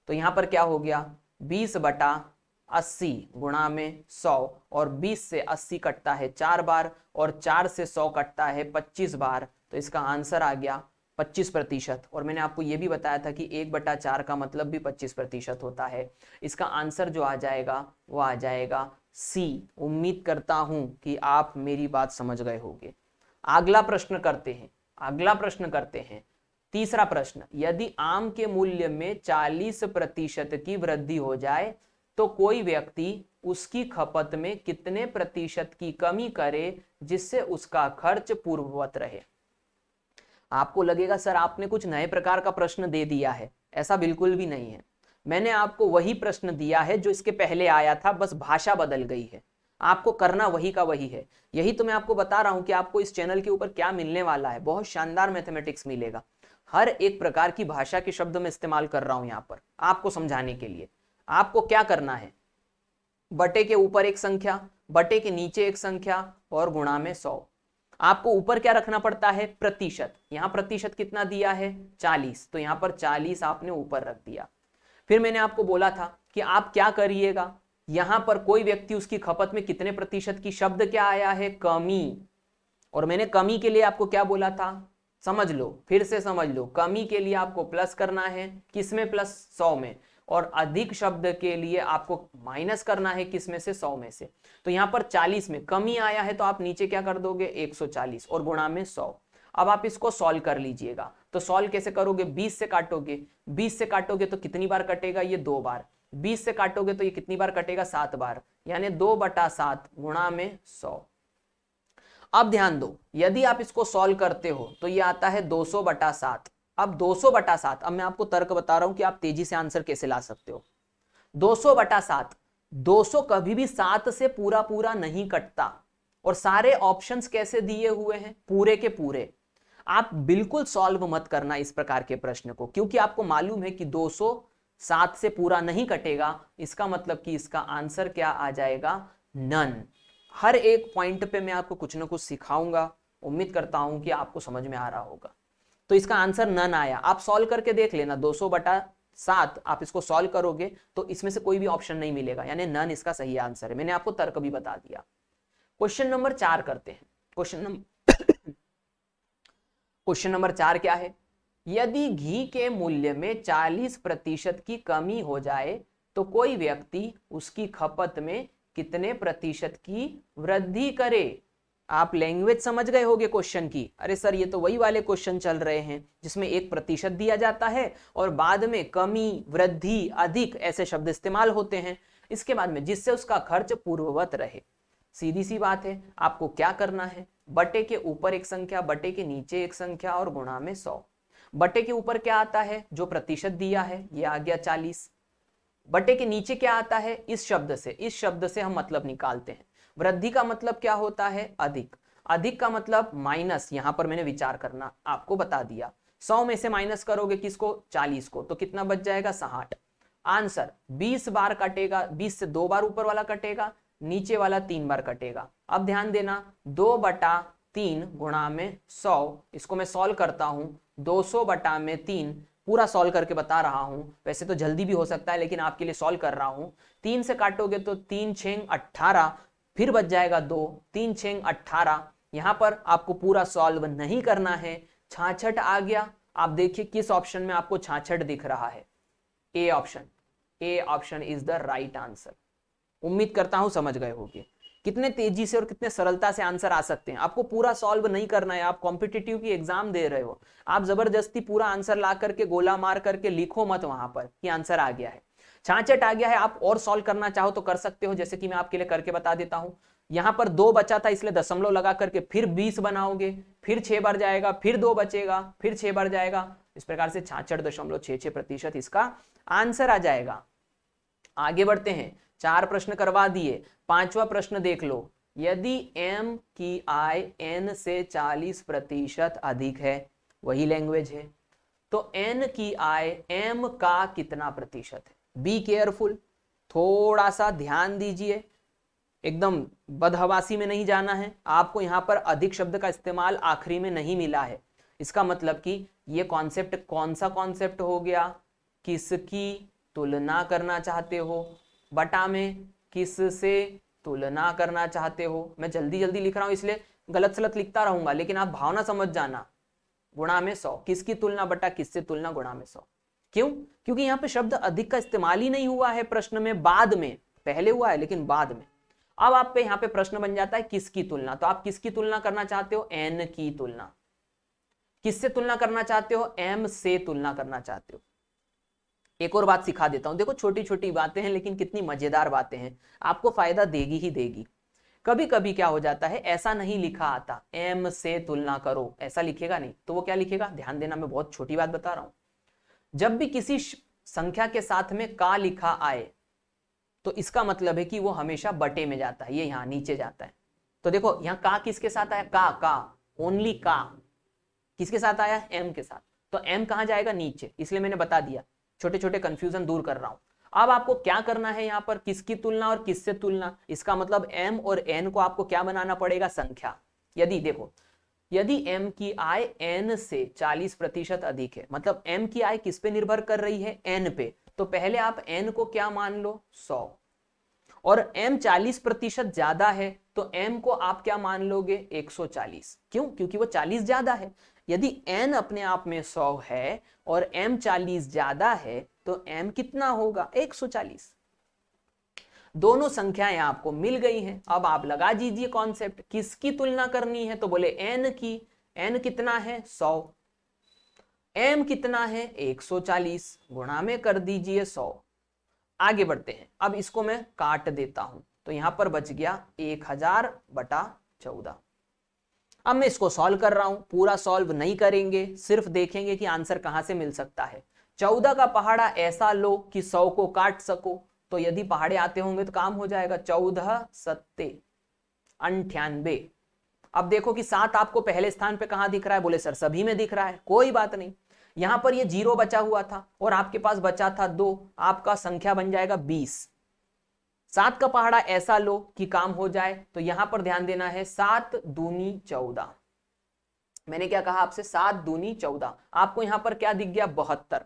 [SPEAKER 1] तो यहां पर क्या हो गया, 20/80 गुणा में 100, और 20 से 80 कटता है 4 बार, और 4 से 100 कटता है 25 बार। तो इसका आंसर आ गया 25%। और मैंने आपको ये भी बताया था कि 1/4 का मतलब भी 25% होता है। इसका आंसर जो आ जाएगा वो आ जाएगा सी। उम्मीद करता हूं कि आप मेरी बात समझ गए होंगे। अगला प्रश्न करते हैं। तीसरा प्रश्न, यदि आम के मूल्य में 40% की वृद्धि हो जाए तो कोई व्यक्ति उसकी खपत में कितने प्रतिशत की कमी करे जिससे उसका खर्च पूर्ववत रहे। आपको लगेगा सर आपने कुछ नए प्रकार का प्रश्न दे दिया है। ऐसा बिल्कुल भी नहीं है। मैंने आपको वही प्रश्न दिया है जो इसके पहले आया था, बस भाषा बदल गई है। आपको करना वही का वही है। यही तो मैं आपको बता रहा हूं कि आपको इस चैनल के ऊपर क्या मिलने वाला है। बहुत शानदार मैथमेटिक्स मिलेगा। हर एक प्रकार की भाषा के शब्द मैं इस्तेमाल कर रहा हूं यहां पर आपको समझाने के लिए। आपको क्या करना है, बटे के ऊपर एक संख्या, बटे के नीचे एक संख्या और गुणा में 100। आपको ऊपर क्या रखना पड़ता है, प्रतिशत। यहां प्रतिशत कितना दिया है, 40, तो यहां पर 40 आपने ऊपर रख दिया। फिर मैंने आपको बोला था कि आप क्या करिएगा, यहां पर कोई व्यक्ति उसकी खपत में कितने प्रतिशत की, शब्द क्या आया है, कमी। और मैंने कमी के लिए आपको क्या बोला था, समझ लो, फिर से समझ लो। कमी के लिए आपको प्लस करना है, किसमें, प्लस 100 में। और अधिक शब्द के लिए आपको माइनस करना है, किसमें से, 100 में से। तो यहां पर 40 में कमी आया है तो आप नीचे क्या कर दोगे, 140 और गुणा में 100। अब आप इसको सॉल्व कर लीजिएगा। तो सॉल्व कैसे करोगे, 20 से काटोगे। 20 से काटोगे तो कितनी बार कटेगा, ये 2 बार। 20 से काटोगे तो ये कितनी बार कटेगा, 7 बार, यानी 2/7 गुणा में 100। अब ध्यान दो, यदि आप इसको सॉल्व करते हो तो ये आता है 200/7। अब 200/7, अब मैं आपको तर्क बता रहा हूं कि आप तेजी से आंसर कैसे ला सकते हो। 200/7, 200 कभी भी 7 से पूरा पूरा नहीं कटता। और सारे ऑप्शंस कैसे दिए हुए हैं, पूरे के पूरे। आप बिल्कुल सॉल्व मत करना इस प्रकार के प्रश्न को, क्योंकि आपको मालूम है कि 200 7 से पूरा नहीं कटेगा। इसका मतलब कि इसका आंसर क्या आ जाएगा, नन। हर एक पॉइंट पे मैं आपको कुछ ना कुछ सिखाऊंगा। उम्मीद करता हूं कि आपको समझ में आ रहा होगा। तो इसका आंसर नन आया। आप सॉल्व करके देख लेना, 200/7 आप इसको सॉल्व करोगे तो इसमें से कोई भी ऑप्शन नहीं मिलेगा, यानी नन इसका सही आंसर है। मैंने आपको तर्क भी बता दिया। क्वेश्चन नंबर 4 करते हैं। क्वेश्चन नंबर 4 क्या है, यदि घी के मूल्य में 40% की कमी हो जाए तो कोई व्यक्ति उसकी खपत में कितने प्रतिशत की वृद्धि करे। आप लैंग्वेज समझ गए होगे क्वेश्चन की। अरे सर ये तो वही वाले क्वेश्चन चल रहे हैं जिसमें 1% दिया जाता है और बाद में कमी, वृद्धि, अधिक ऐसे शब्द इस्तेमाल होते हैं इसके बाद में, जिससे उसका खर्च पूर्ववत रहे। सीधी सी बात है, आपको क्या करना है, बटे के ऊपर एक संख्या, बटे के नीचे एक संख्या और गुणा में 100। बटे के ऊपर क्या आता है, जो प्रतिशत दिया है, ये आ गया 40। बटे के नीचे क्या आता है, इस शब्द से हम मतलब निकालते हैं। वृद्धि का मतलब क्या होता है, अधिक। अधिक का मतलब माइनस, यहां पर मैंने विचार करना आपको बता दिया। 100 में से माइनस करोगे किसको, 40 को, तो कितना बच जाएगा, 60। आंसर 20 बार कटेगा, 20 से 2 बार ऊपर वाला कटेगा, नीचे वाला 3 बार कटेगा। अब ध्यान देना, 2/3 गुणा में 100, इसको मैं सॉल्व करता हूं। 200/3 पूरा सॉल्व करके बता रहा हूं, वैसे तो जल्दी भी हो सकता है लेकिन आपके लिए सॉल्व कर रहा हूं। 3 से काटोगे तो 3 6 18, फिर बच जाएगा 2, 3 6 18। यहां पर आपको पूरा सॉल्व नहीं करना है। 66 आ गया। आप देखिए किस ऑप्शन में आपको 66 दिख रहा है, A option. A option is the right answer. उम्मीद करता हूं समझ गए होंगे कितने तेजी से और कितने सरलता से आंसर आ सकते हैं। आपको पूरा सॉल्व नहीं करना है, आप कॉम्पिटिटिव की एग्जाम दे रहे हो। आप जबरदस्ती पूरा आंसर ला करके गोला मार करके लिखो मत वहां पर कि आंसर आ गया है। 66 आ गया है, आप और सॉल्व करना चाहो तो कर सकते हो, जैसे कि मैं आपके लिए करके बता देता हूं। यहां पर 2 बचा था इसलिए दशमलव लगा करके फिर 20 बनाओगे, फिर 6 बार जाएगा, फिर 2 बचेगा, फिर 6 बार जाएगा। इस प्रकार से 66.66% इसका आंसर आ जाएगा। आगे बढ़ते हैं, 4 प्रश्न करवा दिए। 5वां प्रश्न देख लो, यदि m की आय n से 40% अधिक है, वही लैंग्वेज है, तो n की आय m का कितना प्रतिशत है। बी केयरफुल, थोड़ा सा ध्यान दीजिए, एकदम बदहवासी में नहीं जाना है। आपको यहां पर अधिक शब्द का इस्तेमाल आखिरी में नहीं मिला है। इसका मतलब कि ये कॉन्सेप्ट कौन सा कॉन्सेप्ट हो गया, किसकी तुलना करना चाहते हो, बटा में किससे तुलना करना चाहते हो। मैं जल्दी जल्दी लिख रहा हूं इसलिए गलत सलत लिखता रहूंगा, लेकिन आप भावना समझ जाना। गुणा में 100। किसकी तुलना बटा किससे तुलना गुणा में 100। क्यों? क्योंकि यहाँ पे शब्द अधिक का इस्तेमाल ही नहीं हुआ है प्रश्न में, बाद में, पहले हुआ है लेकिन बाद में। अब आप पे यहाँ पे प्रश्न बन जाता है किसकी तुलना, तो आप किसकी तुलना करना चाहते हो? एन की तुलना। किससे तुलना करना चाहते हो? एम से तुलना करना चाहते हो। एक और बात सिखा देता हूं, देखो छोटी छोटी बातें हैं लेकिन कितनी मजेदार बातें हैं, आपको फायदा देगी ही देगी। कभी कभी क्या हो जाता है, ऐसा नहीं लिखा आता एम से तुलना करो, ऐसा लिखेगा नहीं, तो वो क्या लिखेगा? ध्यान देना, मैं बहुत छोटी बात बता रहा हूं। जब भी किसी संख्या के साथ में का लिखा आए तो इसका मतलब है कि वो हमेशा बटे में जाता है, ये यहां नीचे जाता है। तो देखो यहां का किसके साथ आया? का ओनली का किसके साथ आया? एम के साथ। तो एम कहां जाएगा? नीचे, इसलिए मैंने बता दिया, छोटे छोटे कंफ्यूजन दूर कर रहा हूं। अब आपको क्या करना है यहाँ पर? किसकी तुलना और किससे तुलना, इसका मतलब m और n को आपको क्या बनाना पड़ेगा? संख्या। यदि देखो, यदि m की आय n से 40% अधिक है, मतलब m की आय किस पे निर्भर कर रही है? n पे। तो पहले आप n को क्या मान लो? 100। और m 40% ज्यादा है तो m को आप क्या मान लोगे? 140। क्यों? क्योंकि वो 40 ज्यादा है। यदि n अपने आप में 100 है और m 40 ज्यादा है तो m कितना होगा? 140। दोनों संख्याएं आपको मिल गई हैं। अब आप लगा दीजिए कॉन्सेप्ट, किसकी तुलना करनी है? तो बोले n की। n कितना है? 100। m कितना है? 140। गुणा में कर दीजिए 100। आगे बढ़ते हैं, अब इसको मैं काट देता हूं, तो यहां पर बच गया 1000/14। अब मैं इसको सॉल्व कर रहा हूं, पूरा सॉल्व नहीं करेंगे, सिर्फ देखेंगे कि आंसर कहां से मिल सकता है। 14 का पहाड़ा ऐसा लो कि 100 को काट सको, तो यदि पहाड़े आते होंगे तो काम हो जाएगा। 14 सत्ते 98। अब देखो कि 7 आपको पहले स्थान पे कहां दिख रहा है? बोले सर सभी में दिख रहा है। कोई बात नहीं, यहां पर ये 0 बचा हुआ था और आपके पास बचा था 2, आपका संख्या बन जाएगा 20। 7 का पहाड़ा ऐसा लो कि काम हो जाए, तो यहां पर ध्यान देना है 7 दूनी 14। मैंने क्या कहा आपसे? 7 दूनी 14। आपको यहां पर क्या दिख गया? 72।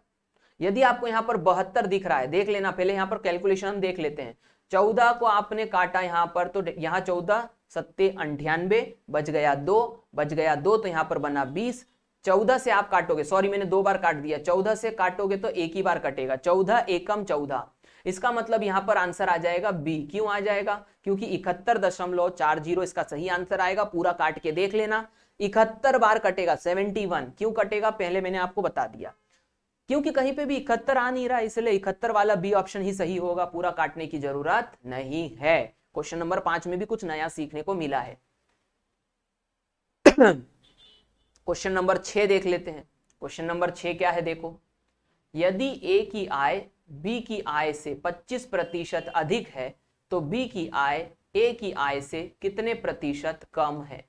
[SPEAKER 1] यदि आपको यहां पर 72 दिख रहा है, देख लेना, पहले यहां पर कैलकुलेशन हम देख लेते हैं। 14 को आपने काटा यहां पर, तो यहां 14 सत्ते 98, बच गया 2, बच गया 2, तो यहां पर बना 20। 14 से आप काटोगे, सॉरी मैंने 2 बार काट दिया, 14 से काटोगे तो एक ही बार कटेगा, 14 एकम 14। इसका मतलब यहां पर आंसर आ जाएगा बी। क्यों आ जाएगा? क्योंकि 71.40 इसका सही आंसर आएगा। पूरा काट के देख लेना, 71 बार कटेगा, 71। क्यों कटेगा? पहले मैंने आपको बता दिया, क्योंकि कहीं पे भी 71 आ नहीं रहा, इसलिए 71 वाला बी ऑप्शन ही सही होगा, पूरा काटने की जरूरत नहीं है। क्वेश्चन नंबर 5 में भी कुछ नया सीखने को मिला है। क्वेश्चन नंबर 6 देख लेते हैं। क्वेश्चन नंबर 6 क्या है? देखो, यदि ए की आय बी की आय से 25% अधिक है तो बी की आय ए की आय से कितने प्रतिशत कम है?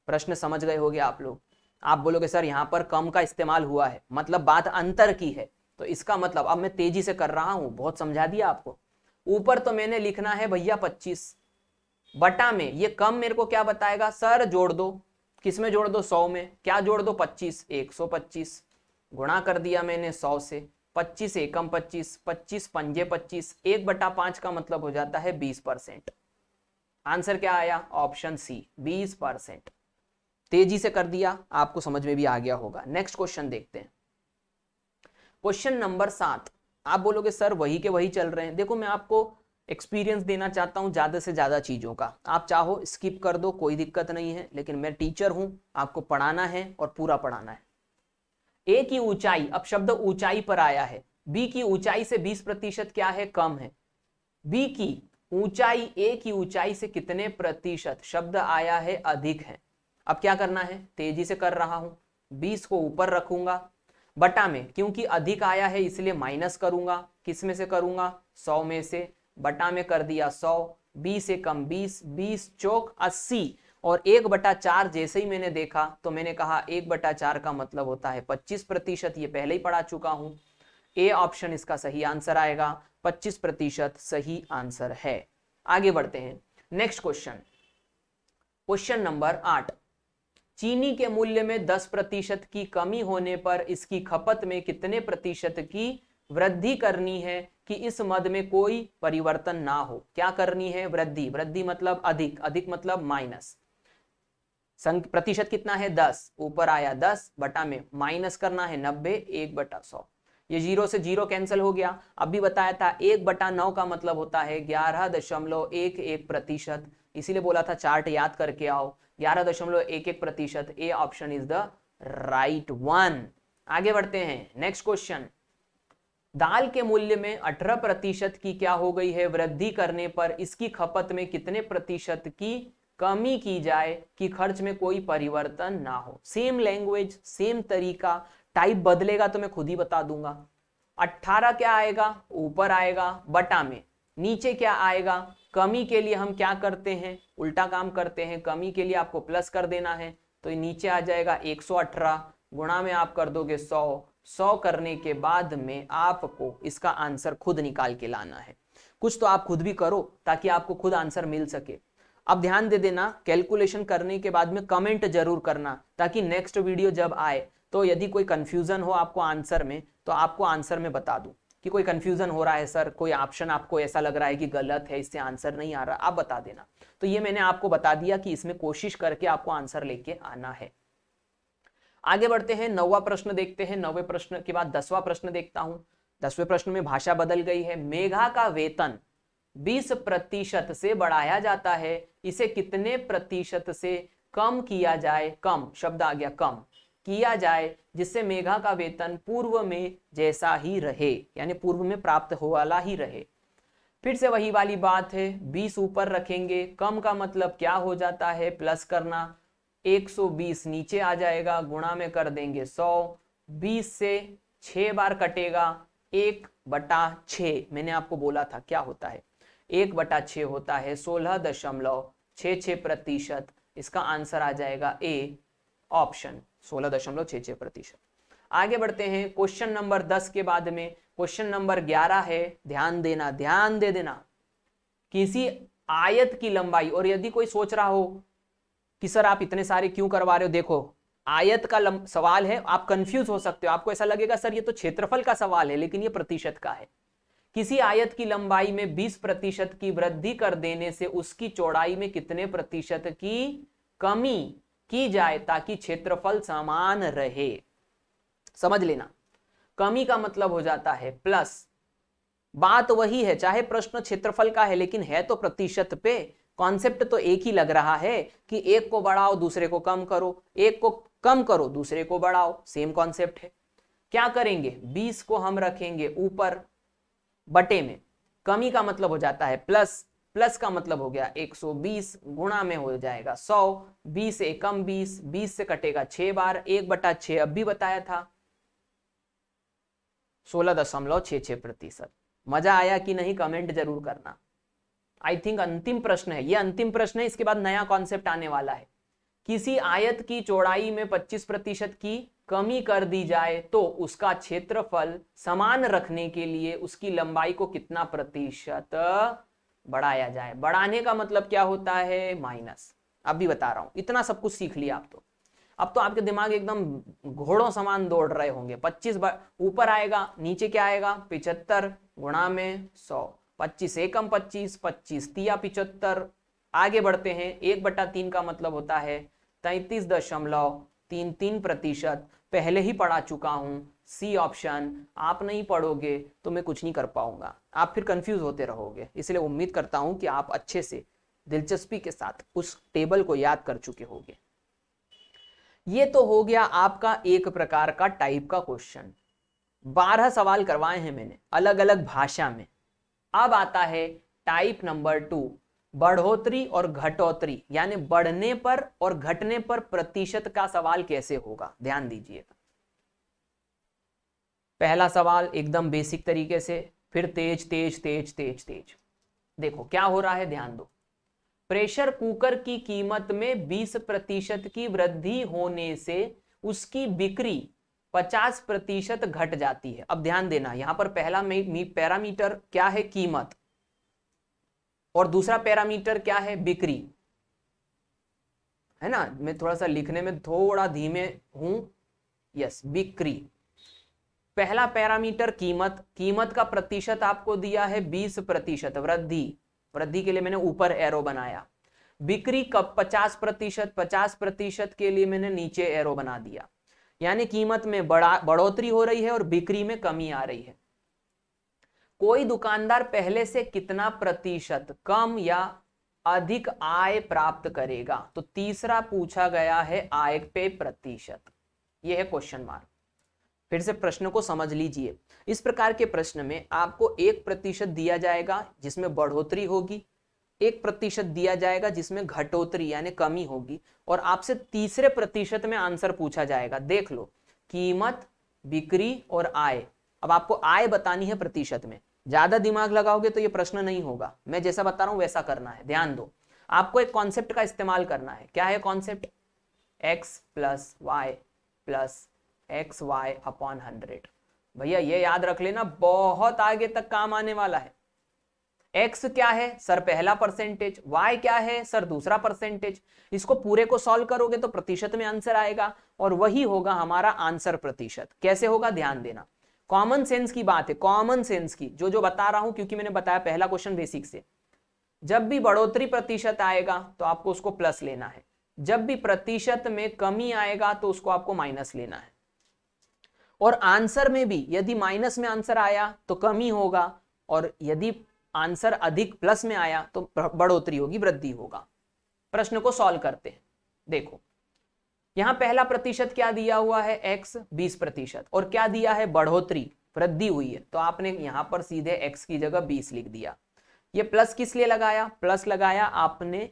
[SPEAKER 1] प्रश्न समझ गए होगे आप लोग। आप बोलोगे सर यहां पर कम का इस्तेमाल हुआ है, मतलब बात अंतर की है, तो इसका मतलब, अब मैं तेजी से कर रहा हूं, बहुत समझा दिया आपको। ऊपर तो मैंने लिखना है भैया 25, बटा में ये कम मेरे को क्या बताएगा? सर जोड़ दो। किस में जोड़ दो? 100 में। क्या जोड़ दो? 25, 125। गुणा कर दिया मैंने 100 से, 25 एकम 25, 25 पंजे 25, 1/5 का मतलब हो जाता है 20%। आंसर क्या आया? Option C, 20%। तेजी से कर दिया, आपको समझ में भी आ गया होगा। नेक्स्ट क्वेश्चन देखते हैं। Question number 7। आप बोलोगे सर वही के वही चल रहे हैं। देखो मैं आपको एक्सपीरियंस देना चाहता हूं ज्यादा से ज्यादा चीजों का। आप चाहो स्किप कर दो, कोई दिक्कत नहीं है, लेकिन मैं टीचर हूं, आपको पढ़ाना है और पूरा पढ़ाना है। ए की ऊंचाई, अब शब्द ऊंचाई पर आया है, बी की ऊंचाई से 20% क्या है? कम है। बी की ऊंचाई ए की ऊंचाई से कितने प्रतिशत? शब्द आया है अधिक है। अब क्या करना है? तेजी से कर रहा हूं, 20 को ऊपर रखूंगा, बटा में, क्योंकि अधिक आया है इसलिए माइनस करूंगा। किस में से करूंगा? 100 में से। बटा में कर दिया 100, 20 से कम 20, 20 चौक 80, और 1/4 जैसे ही मैंने देखा तो मैंने कहा 1/4 का मतलब होता है 25%। ये पहले ही पढ़ा चुका हूं। ए ऑप्शन इसका सही आंसर आएगा, 25% सही आंसर है। आगे बढ़ते हैं। Next question, question number 8। चीनी के मूल्य में 10% की कमी होने पर इसकी खपत में कितने प्रतिशत की वृद्धि करनी है कि इस मद में कोई परिवर्तन ना हो? क्या करनी है? वृद्धि। वृद्धि मतलब अधिक, अधिक मतलब माइनस। प्रतिशत कितना है 10, ऊपर आया 10 बटा में माइनस करना है 90, 1/100। ये 0 से 0 कैंसिल हो गया। अभी बताया था 1/9 का मतलब होता है 11.11%, इसीलिए बोला था चार्ट याद करके आओ। 11.11%, A option is the right one. आगे बढ़ते हैं, नेक्स्ट क्वेश्चन। दाल के मूल्य में 18% की क्या हो गई है वृद्धि करने पर इसकी खपत में कितने प्रतिशत की कमी की जाए कि खर्च में कोई परिवर्तन ना हो। सेम लैंग्वेज, सेम तरीका, टाइप बदलेगा तो मैं खुद ही बता दूंगा। 18 क्या आएगा, ऊपर आएगा बटा में, नीचे क्या आएगा, कमी के लिए हम क्या करते हैं, उल्टा काम करते हैं, कमी के लिए आपको प्लस कर देना है, तो नीचे आ जाएगा 118, गुणा में आप कर दोगे 100, 100 करने के बाद में आपको इसका आंसर खुद निकाल के लाना है। कुछ तो आप खुद भी करो ताकि आपको खुद आंसर मिल सके। अब ध्यान दे देना, कैलकुलेशन करने के बाद में कमेंट जरूर करना ताकि नेक्स्ट वीडियो जब आए तो यदि कोई कंफ्यूजन हो आपको आंसर में तो आपको आंसर में बता दूं कि कोई कंफ्यूजन हो रहा है सर, कोई ऑप्शन आपको ऐसा लग रहा है कि गलत है, इससे आंसर नहीं आ रहा, आप बता देना। तो ये मैंने आपको बता दिया कि इसमें कोशिश करके आपको आंसर लेके आना है। आगे बढ़ते हैं, 9वां प्रश्न देखते हैं। 9वें प्रश्न के बाद 10वां प्रश्न देखता हूं। 10वें प्रश्न में भाषा बदल गई है। मेघा का वेतन 20% से बढ़ाया जाता है, इसे कितने प्रतिशत से कम किया जाए, कम शब्द आ गया, कम किया जाए जिससे मेघा का वेतन पूर्व में जैसा ही रहे, यानी पूर्व में प्राप्त हो वाला ही रहे। फिर से वही वाली बात है, 20 ऊपर रखेंगे, कम का मतलब क्या हो जाता है, प्लस करना, 120 नीचे आ जाएगा, गुणा में कर देंगे 100, 20 से 6 बार कटेगा, 1/6 मैंने आपको बोला था क्या होता है, 1/6 होता है 16.66%। इसका आंसर आ जाएगा ए ऑप्शन 16.66%। आगे बढ़ते हैं, क्वेश्चन नंबर 10 के बाद में क्वेश्चन नंबर 11 है। ध्यान देना, ध्यान दे देना। किसी आयत की लंबाई, और यदि कोई सोच रहा हो कि सर आप इतने सारे क्यों करवा रहे हो, देखो आयत का सवाल है, आप कंफ्यूज हो सकते हो, आपको ऐसा लगेगा सर ये तो क्षेत्रफल का सवाल है, लेकिन ये प्रतिशत का है। किसी आयत की लंबाई में 20% की वृद्धि कर देने से उसकी चौड़ाई में कितने प्रतिशत की कमी की जाए ताकि क्षेत्रफल समान रहे। समझ लेना, कमी का मतलब हो जाता है प्लस, बात वही है, चाहे प्रश्न क्षेत्रफल का है लेकिन है तो प्रतिशत पे। कॉन्सेप्ट तो एक ही लग रहा है कि एक को बढ़ाओ दूसरे को कम करो, एक को कम करो दूसरे को बढ़ाओ, सेम कॉन्सेप्ट है। क्या करेंगे, 20 को हम रखेंगे ऊपर बटे में, कमी का मतलब हो जाता है प्लस, प्लस का मतलब हो गया 120, गुणा में हो जाएगा 100, 20 एकम 20, 20 से कटेगा 6 बार, 1/6 अब भी बताया था 16.66%। मजा आया कि नहीं, कमेंट जरूर करना। आई थिंक अंतिम प्रश्न है, ये अंतिम प्रश्न है, इसके बाद नया कॉन्सेप्ट आने वाला है। किसी आयत की चौड़ाई में 25% की कमी कर दी जाए तो उसका क्षेत्रफल समान रखने के लिए उसकी लंबाई को कितना प्रतिशत बढ़ाया जाए। बढ़ाने का मतलब क्या होता है, माइनस। अब भी बता रहा हूं, इतना सब कुछ सीख लिया आप तो। अब तो आपके दिमाग एकदम घोड़ों समान दौड़ रहे होंगे। 25 ऊपर आएगा, नीचे क्या आएगा 75, गुणा में 100, 25 एकम 25, 25 तिया 75। आगे बढ़ते हैं, 1/3 का मतलब होता है 33.33%। पहले ही पढ़ा चुका हूं, सी ऑप्शन। आप नहीं पढ़ोगे तो मैं कुछ नहीं कर पाऊंगा, आप फिर कंफ्यूज होते रहोगे, इसलिए उम्मीद करता हूं कि आप अच्छे से दिलचस्पी के साथ उस टेबल को याद कर चुके होंगे। ये तो हो गया आपका एक प्रकार का टाइप का क्वेश्चन। 12 सवाल करवाए हैं मैंने अलग अलग भाषा में। अब आता है टाइप नंबर 2, बढ़ोतरी और घटोतरी, यानी बढ़ने पर और घटने पर प्रतिशत का सवाल कैसे होगा। ध्यान दीजिएगा, पहला सवाल एकदम बेसिक तरीके से, फिर तेज तेज तेज तेज तेज। देखो क्या हो रहा है, ध्यान दो। प्रेशर कुकर की कीमत में 20% की वृद्धि होने से उसकी बिक्री 50% घट जाती है। अब ध्यान देना, यहां पर पहला पैरामीटर क्या है, कीमत, और दूसरा पैरामीटर क्या है, बिक्री, है ना। मैं थोड़ा सा लिखने में थोड़ा धीमे हूं, यस, बिक्री। पहला पैरामीटर कीमत, कीमत का प्रतिशत आपको दिया है 20% वृद्धि, वृद्धि के लिए मैंने ऊपर एरो बनाया। बिक्री कब 50%, 50% के लिए मैंने नीचे एरो बना दिया, यानी कीमत में बढ़ोतरी हो रही है और बिक्री में कमी आ रही है। कोई दुकानदार पहले से कितना प्रतिशत कम या अधिक आय प्राप्त करेगा? तो तीसरा पूछा गया है आय पे प्रतिशत, यह है क्वेश्चन मार्क। फिर से प्रश्न को समझ लीजिए। इस प्रकार के प्रश्न में आपको 1% दिया जाएगा जिसमें बढ़ोतरी होगी, 1% दिया जाएगा जिसमें घटोतरी यानी कमी होगी, और आपसे तीसरे प्रतिशत में आंसर पूछा जाएगा। देख लो, कीमत, बिक्री और आय। अब आपको आय बतानी है प्रतिशत में। ज्यादा दिमाग लगाओगे तो ये प्रश्न नहीं होगा। मैं जैसा बता रहा हूं वैसा करना है। ध्यान दो, आपको एक कॉन्सेप्ट का इस्तेमाल करना है। क्या है concept? x plus Y plus X Y upon 100। भैया ये याद रख लेना, बहुत आगे तक काम आने वाला है। x क्या है सर? पहला परसेंटेज। y क्या है सर? दूसरा परसेंटेज। इसको पूरे को सॉल्व करोगे तो प्रतिशत में आंसर आएगा, और वही होगा हमारा आंसर प्रतिशत। कैसे होगा ध्यान देना, कॉमन सेंस की बात है, कॉमन सेंस की, जो जो बता रहा हूं, क्योंकि मैंने बताया पहला क्वेश्चन बेसिक से। जब भी बढ़ोतरी प्रतिशत आएगा तो आपको उसको प्लस लेना है, जब भी प्रतिशत में कमी आएगा तो उसको आपको माइनस लेना है। और आंसर में भी यदि माइनस में आंसर आया तो कमी होगा, और यदि आंसर अधिक प्लस में आया तो बढ़ोतरी होगी, वृद्धि होगा। प्रश्न को सॉल्व करते हैं। देखो, यहां पहला प्रतिशत क्या दिया हुआ है? x 20%, और क्या दिया है? बढ़ोतरी, वृद्धि हुई है। तो आपने यहां पर सीधे x की जगह 20 लिख दिया। ये प्लस किस लिए लगाया? प्लस लगाया आपने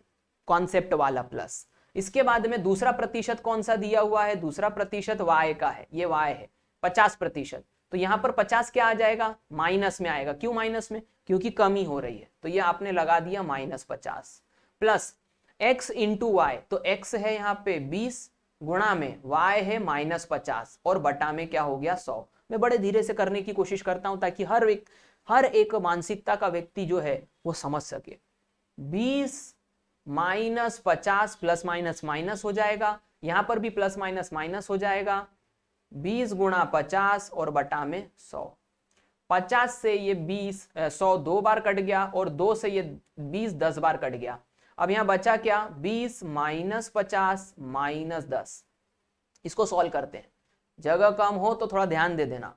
[SPEAKER 1] कॉन्सेप्ट वाला प्लस। इसके बाद में दूसरा प्रतिशत कौन सा दिया हुआ है? दूसरा प्रतिशत y का है, ये y है 50%। तो यहां पर 50 क्या आ जाएगा? माइनस में आएगा। क्यों माइनस में? क्योंकि कमी हो रही है, तो ये आपने लगा दिया -50 प्लस x इंटू वाई। तो x है यहाँ पे 20 गुणा में y है -50 और बटा में क्या हो गया? 100। मैं बड़े धीरे से करने की कोशिश करता हूं ताकि हर एक मानसिकता का व्यक्ति जो है वो समझ सके। 20 -50 प्लस माइनस माइनस हो जाएगा, यहां पर भी प्लस माइनस माइनस हो जाएगा। 20 गुणा 50 और बटा में 100। 50 से ये 100 2 बार कट गया, और 2 से ये 20 10 बार कट गया। अब यहां बचा क्या? 20 -50 -10। इसको सॉल्व करते हैं। जगह कम हो तो थोड़ा ध्यान दे देना।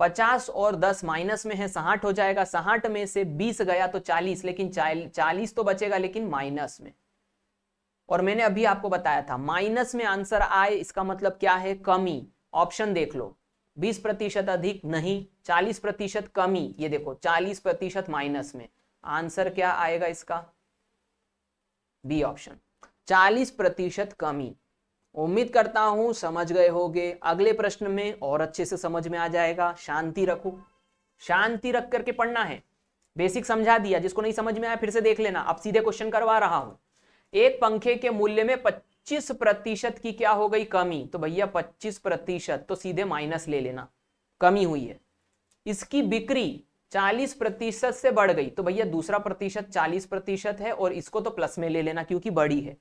[SPEAKER 1] 50 और 10 माइनस में है, 60 हो जाएगा। 60 में से 20 गया तो 40, लेकिन 40 तो बचेगा लेकिन माइनस में। और मैंने अभी आपको बताया था माइनस में आंसर आए इसका मतलब क्या है? कमी। ऑप्शन देख लो, 20% अधिक नहीं, 40% कमी। ये देखो 40% माइनस में, आंसर क्या आएगा इसका? बी ऑप्शन, 40% कमी। उम्मीद करता हूं समझ गए होगे। अगले प्रश्न में और अच्छे से समझ में आ जाएगा। शांति रखो, शांति रख करके पढ़ना है। बेसिक समझा दिया, जिसको नहीं समझ में आया फिर से देख लेना। अब सीधे क्वेश्चन करवा रहा हूं। एक पंखे के मूल्य में 25% की क्या हो गई? कमी। तो भैया 25% तो सीधे माइनस ले लेना, कमी हुई है। इसकी बिक्री 40% से बढ़ गई, तो भैया दूसरा प्रतिशत 40% है, और इसको तो प्लस में ले लेना क्योंकि बड़ी है।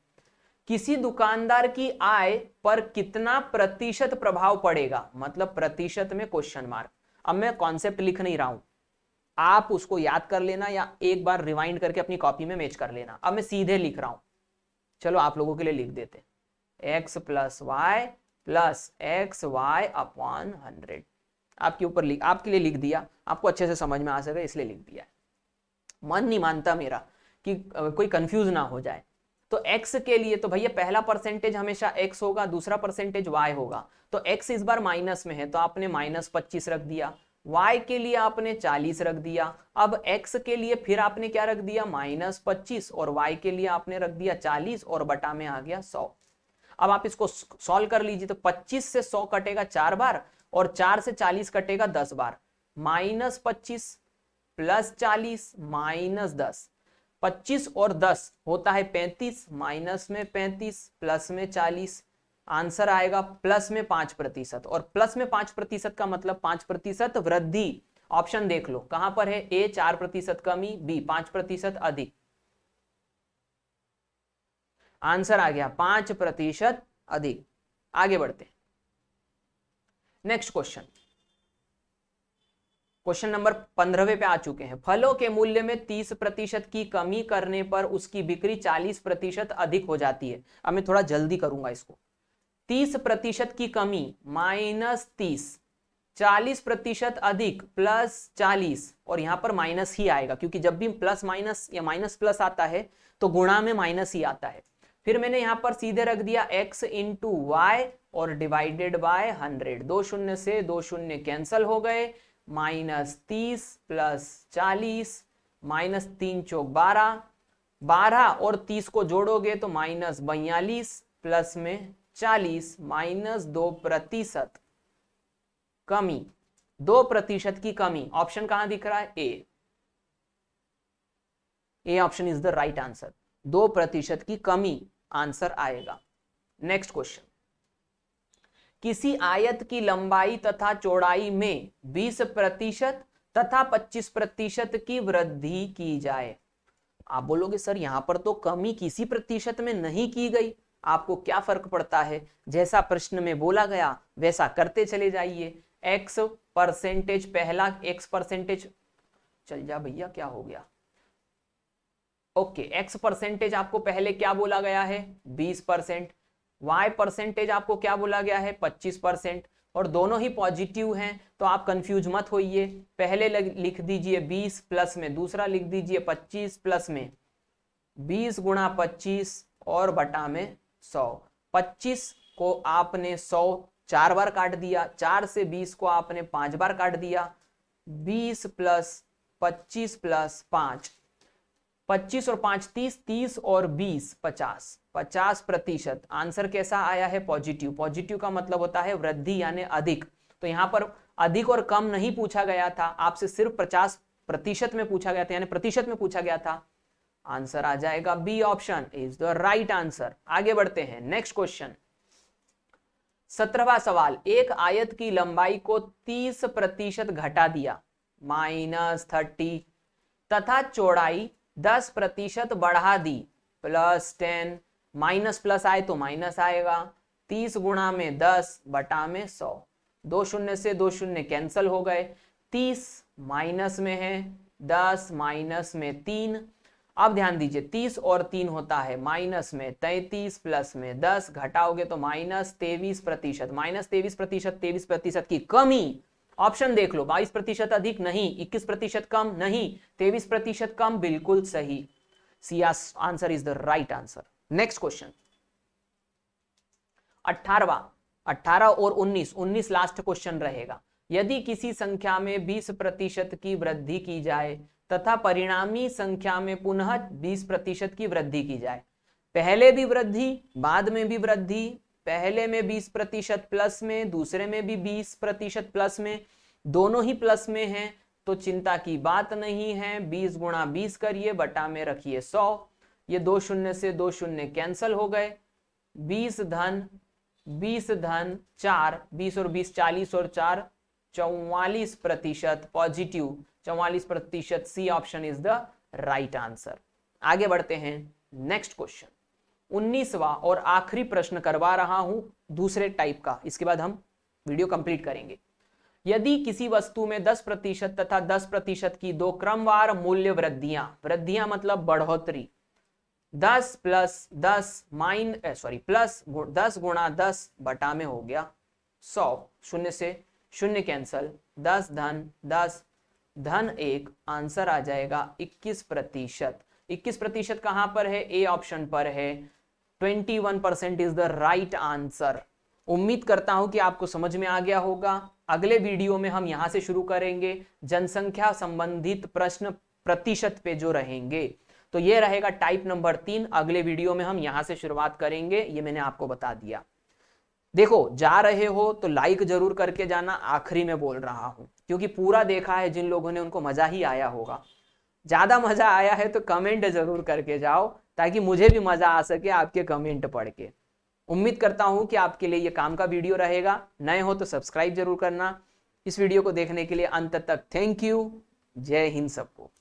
[SPEAKER 1] किसी दुकानदार की आय पर कितना प्रतिशत प्रभाव पड़ेगा? मतलब प्रतिशत में क्वेश्चन मार्क। अब मैं कॉन्सेप्ट लिख नहीं रहा हूं, आप उसको याद कर लेना या एक बार रिवाइंड करके अपनी कॉपी में मैच कर लेना। अब मैं सीधे लिख रहा हूं, चलो आप लोगों के लिए लिख देते हैं। x plus Y plus X Y upon 100। आपके ऊपर आपके लिए लिख दिया, आपको अच्छे से समझ में आ सके इसलिए लिख दिया। मन नहीं मानता मेरा कि कोई कंफ्यूज ना हो जाए। तो x के लिए तो भैया पहला परसेंटेज हमेशा x होगा, दूसरा परसेंटेज y होगा। तो x इस बार माइनस में है तो आपने -25 रख दिया, y के लिए आपने 40 रख दिया। अब x के लिए फिर आपने क्या रख दिया? -25, और y के लिए आपने रख दिया 40, और बटा में आ गया 100। अब आप इसको सॉल्व कर लीजिए। तो 25 से 100 कटेगा 4 बार, और 4 से 40 कटेगा 10 बार। -25 प्लस 40 -10, 25 और 10 होता है 35, माइनस में 35 प्लस में 40, आंसर आएगा प्लस में 5%। और प्लस में 5% का मतलब 5% वृद्धि। ऑप्शन देख लो कहां पर है? ए 4% कमी, बी 5% अधिक। आंसर आ गया 5% अधिक। आगे बढ़ते हैं। नेक्स्ट क्वेश्चन, क्वेश्चन नंबर 15वें पे आ चुके हैं। फलों के मूल्य में 30% की कमी करने पर उसकी बिक्री 40% अधिक हो जाती है। अब मैं थोड़ा जल्दी करूंगा इसको। 30% की कमी -30, 40% अधिक +40, और यहां पर माइनस ही आएगा क्योंकि जब भी प्लस माइनस या माइनस प्लस आता है तो गुणा में माइनस ही आता है। फिर मैंने यहां पर सीधे रख दिया x इंटू वाई और डिवाइडेड बाय 100। 2 शून्य से 2 शून्य कैंसल हो गए, -30 + 40, -3 चौक 12, 12 और 30 को जोड़ोगे तो -42, प्लस में 40, -2% कमी, 2% की कमी। ऑप्शन कहां दिख रहा है? A option is the right answer. 2% की कमी आंसर आएगा। नेक्स्ट क्वेश्चन, किसी आयत की लंबाई तथा चौड़ाई में 20% तथा 25% की वृद्धि की जाए। आप बोलोगे सर यहां पर तो कमी किसी प्रतिशत में नहीं की गई, आपको क्या फर्क पड़ता है? जैसा प्रश्न में बोला गया वैसा करते चले जाइए। x% पहला x%, चल जा भैया क्या हो गया, ओके, x% आपको पहले क्या बोला गया है? 20%। y% आपको क्या बोला गया है? 25%। और दोनों ही पॉजिटिव हैं तो आप कंफ्यूज मत होइए। पहले लिख दीजिए 20 प्लस में दूसरा लिख दीजिए 25 प्लस में 20 गुणा 25 और बटा में 100। 25 को आपने 100 4 बार काट दिया, 4 से 20 को आपने 5 बार काट दिया। 20 + 25 + 5, 25 और 5 30, 30 और 20 50, 50%। आंसर कैसा आया है? पॉजिटिव। पॉजिटिव का मतलब होता है वृद्धि यानी अधिक। तो यहां पर अधिक और कम नहीं पूछा गया था, आपसे सिर्फ 50% में पूछा गया था, यानी प्रतिशत में पूछा गया था। आंसर आ जाएगा B option is the right answer. आगे बढ़ते हैं, नेक्स्ट क्वेश्चन 17वां सवाल, एक आयत की लंबाई को 30% घटा दिया -30 तथा चौड़ाई 10% बढ़ा दी +10, माइनस प्लस आए तो माइनस आएगा। 30 गुणा में 10 बटा में 100। 2 शून्य से 2 शून्य कैंसल हो गए, 30 माइनस में है, 10 माइनस में 3। अब ध्यान दीजिए 30 और 3 होता है माइनस में 33, प्लस में 10 घटाओगे तो -23%। -23%, 23% की कमी। ऑप्शन देख लो, 22% अधिक नहीं, 21% कम नहीं, 23% कम, बिल्कुल सही। C answer is the right answer. Next question 18 और 19 लास्ट क्वेश्चन रहेगा। यदि किसी संख्या में 20% की वृद्धि की जाए तथा परिणामी संख्या में पुनः 20% की वृद्धि की जाए, पहले भी वृद्धि बाद में भी वृद्धि, पहले में 20% प्लस में, दूसरे में भी 20% प्लस में, दोनों ही प्लस में हैं तो चिंता की बात नहीं है। 20 गुणा 20 करिए, बटा में रखिए 100। ये 2 शून्य से 2 शून्य कैंसल हो गए, 20 धन 4, 20 और 20 40 और 4 44% positive, 44%। C option is the right answer. आगे बढ़ते हैं, नेक्स्ट क्वेश्चन 19वां और आखिरी प्रश्न करवा रहा हूं दूसरे टाइप का, इसके बाद हम वीडियो कंप्लीट करेंगे। यदि किसी वस्तु में 10% तथा 10% की दो क्रमवार मूल्य वृद्धियां मतलब बढ़ोतरी, 10 + 10 प्लस 10 गुणा 10 बटा में हो गया 100। शून्य से शून्य कैंसल, 10 धन 10 धन 1, आंसर आ जाएगा 21%। 21% कहां पर है? ए ऑप्शन पर है। 21% इज द राइट आंसर। उम्मीद करता हूं कि आपको समझ में आ गया होगा। अगले वीडियो में हम यहां से शुरू करेंगे, जनसंख्या संबंधित प्रश्न प्रतिशत पे जो रहेंगे। तो ये रहेगा टाइप नंबर 3। अगले वीडियो में हम यहां से शुरुआत करेंगे, ये मैंने आपको बता दिया। देखो, जा रहे हो तो लाइक जरूर करके जाना, आखिरी में बोल रहा हूं क्योंकि पूरा देखा है जिन लोगों ने उनको मजा ही आया होगा। ज्यादा मजा आया है तो कमेंट जरूर करके जाओ ताकि मुझे भी मजा आ सके आपके कमेंट पढ़ के। उम्मीद करता हूं कि आपके लिए ये काम का वीडियो रहेगा। नए हो तो सब्सक्राइब जरूर करना। इस वीडियो को देखने के लिए अंत तक थैंक यू। जय हिंद सबको।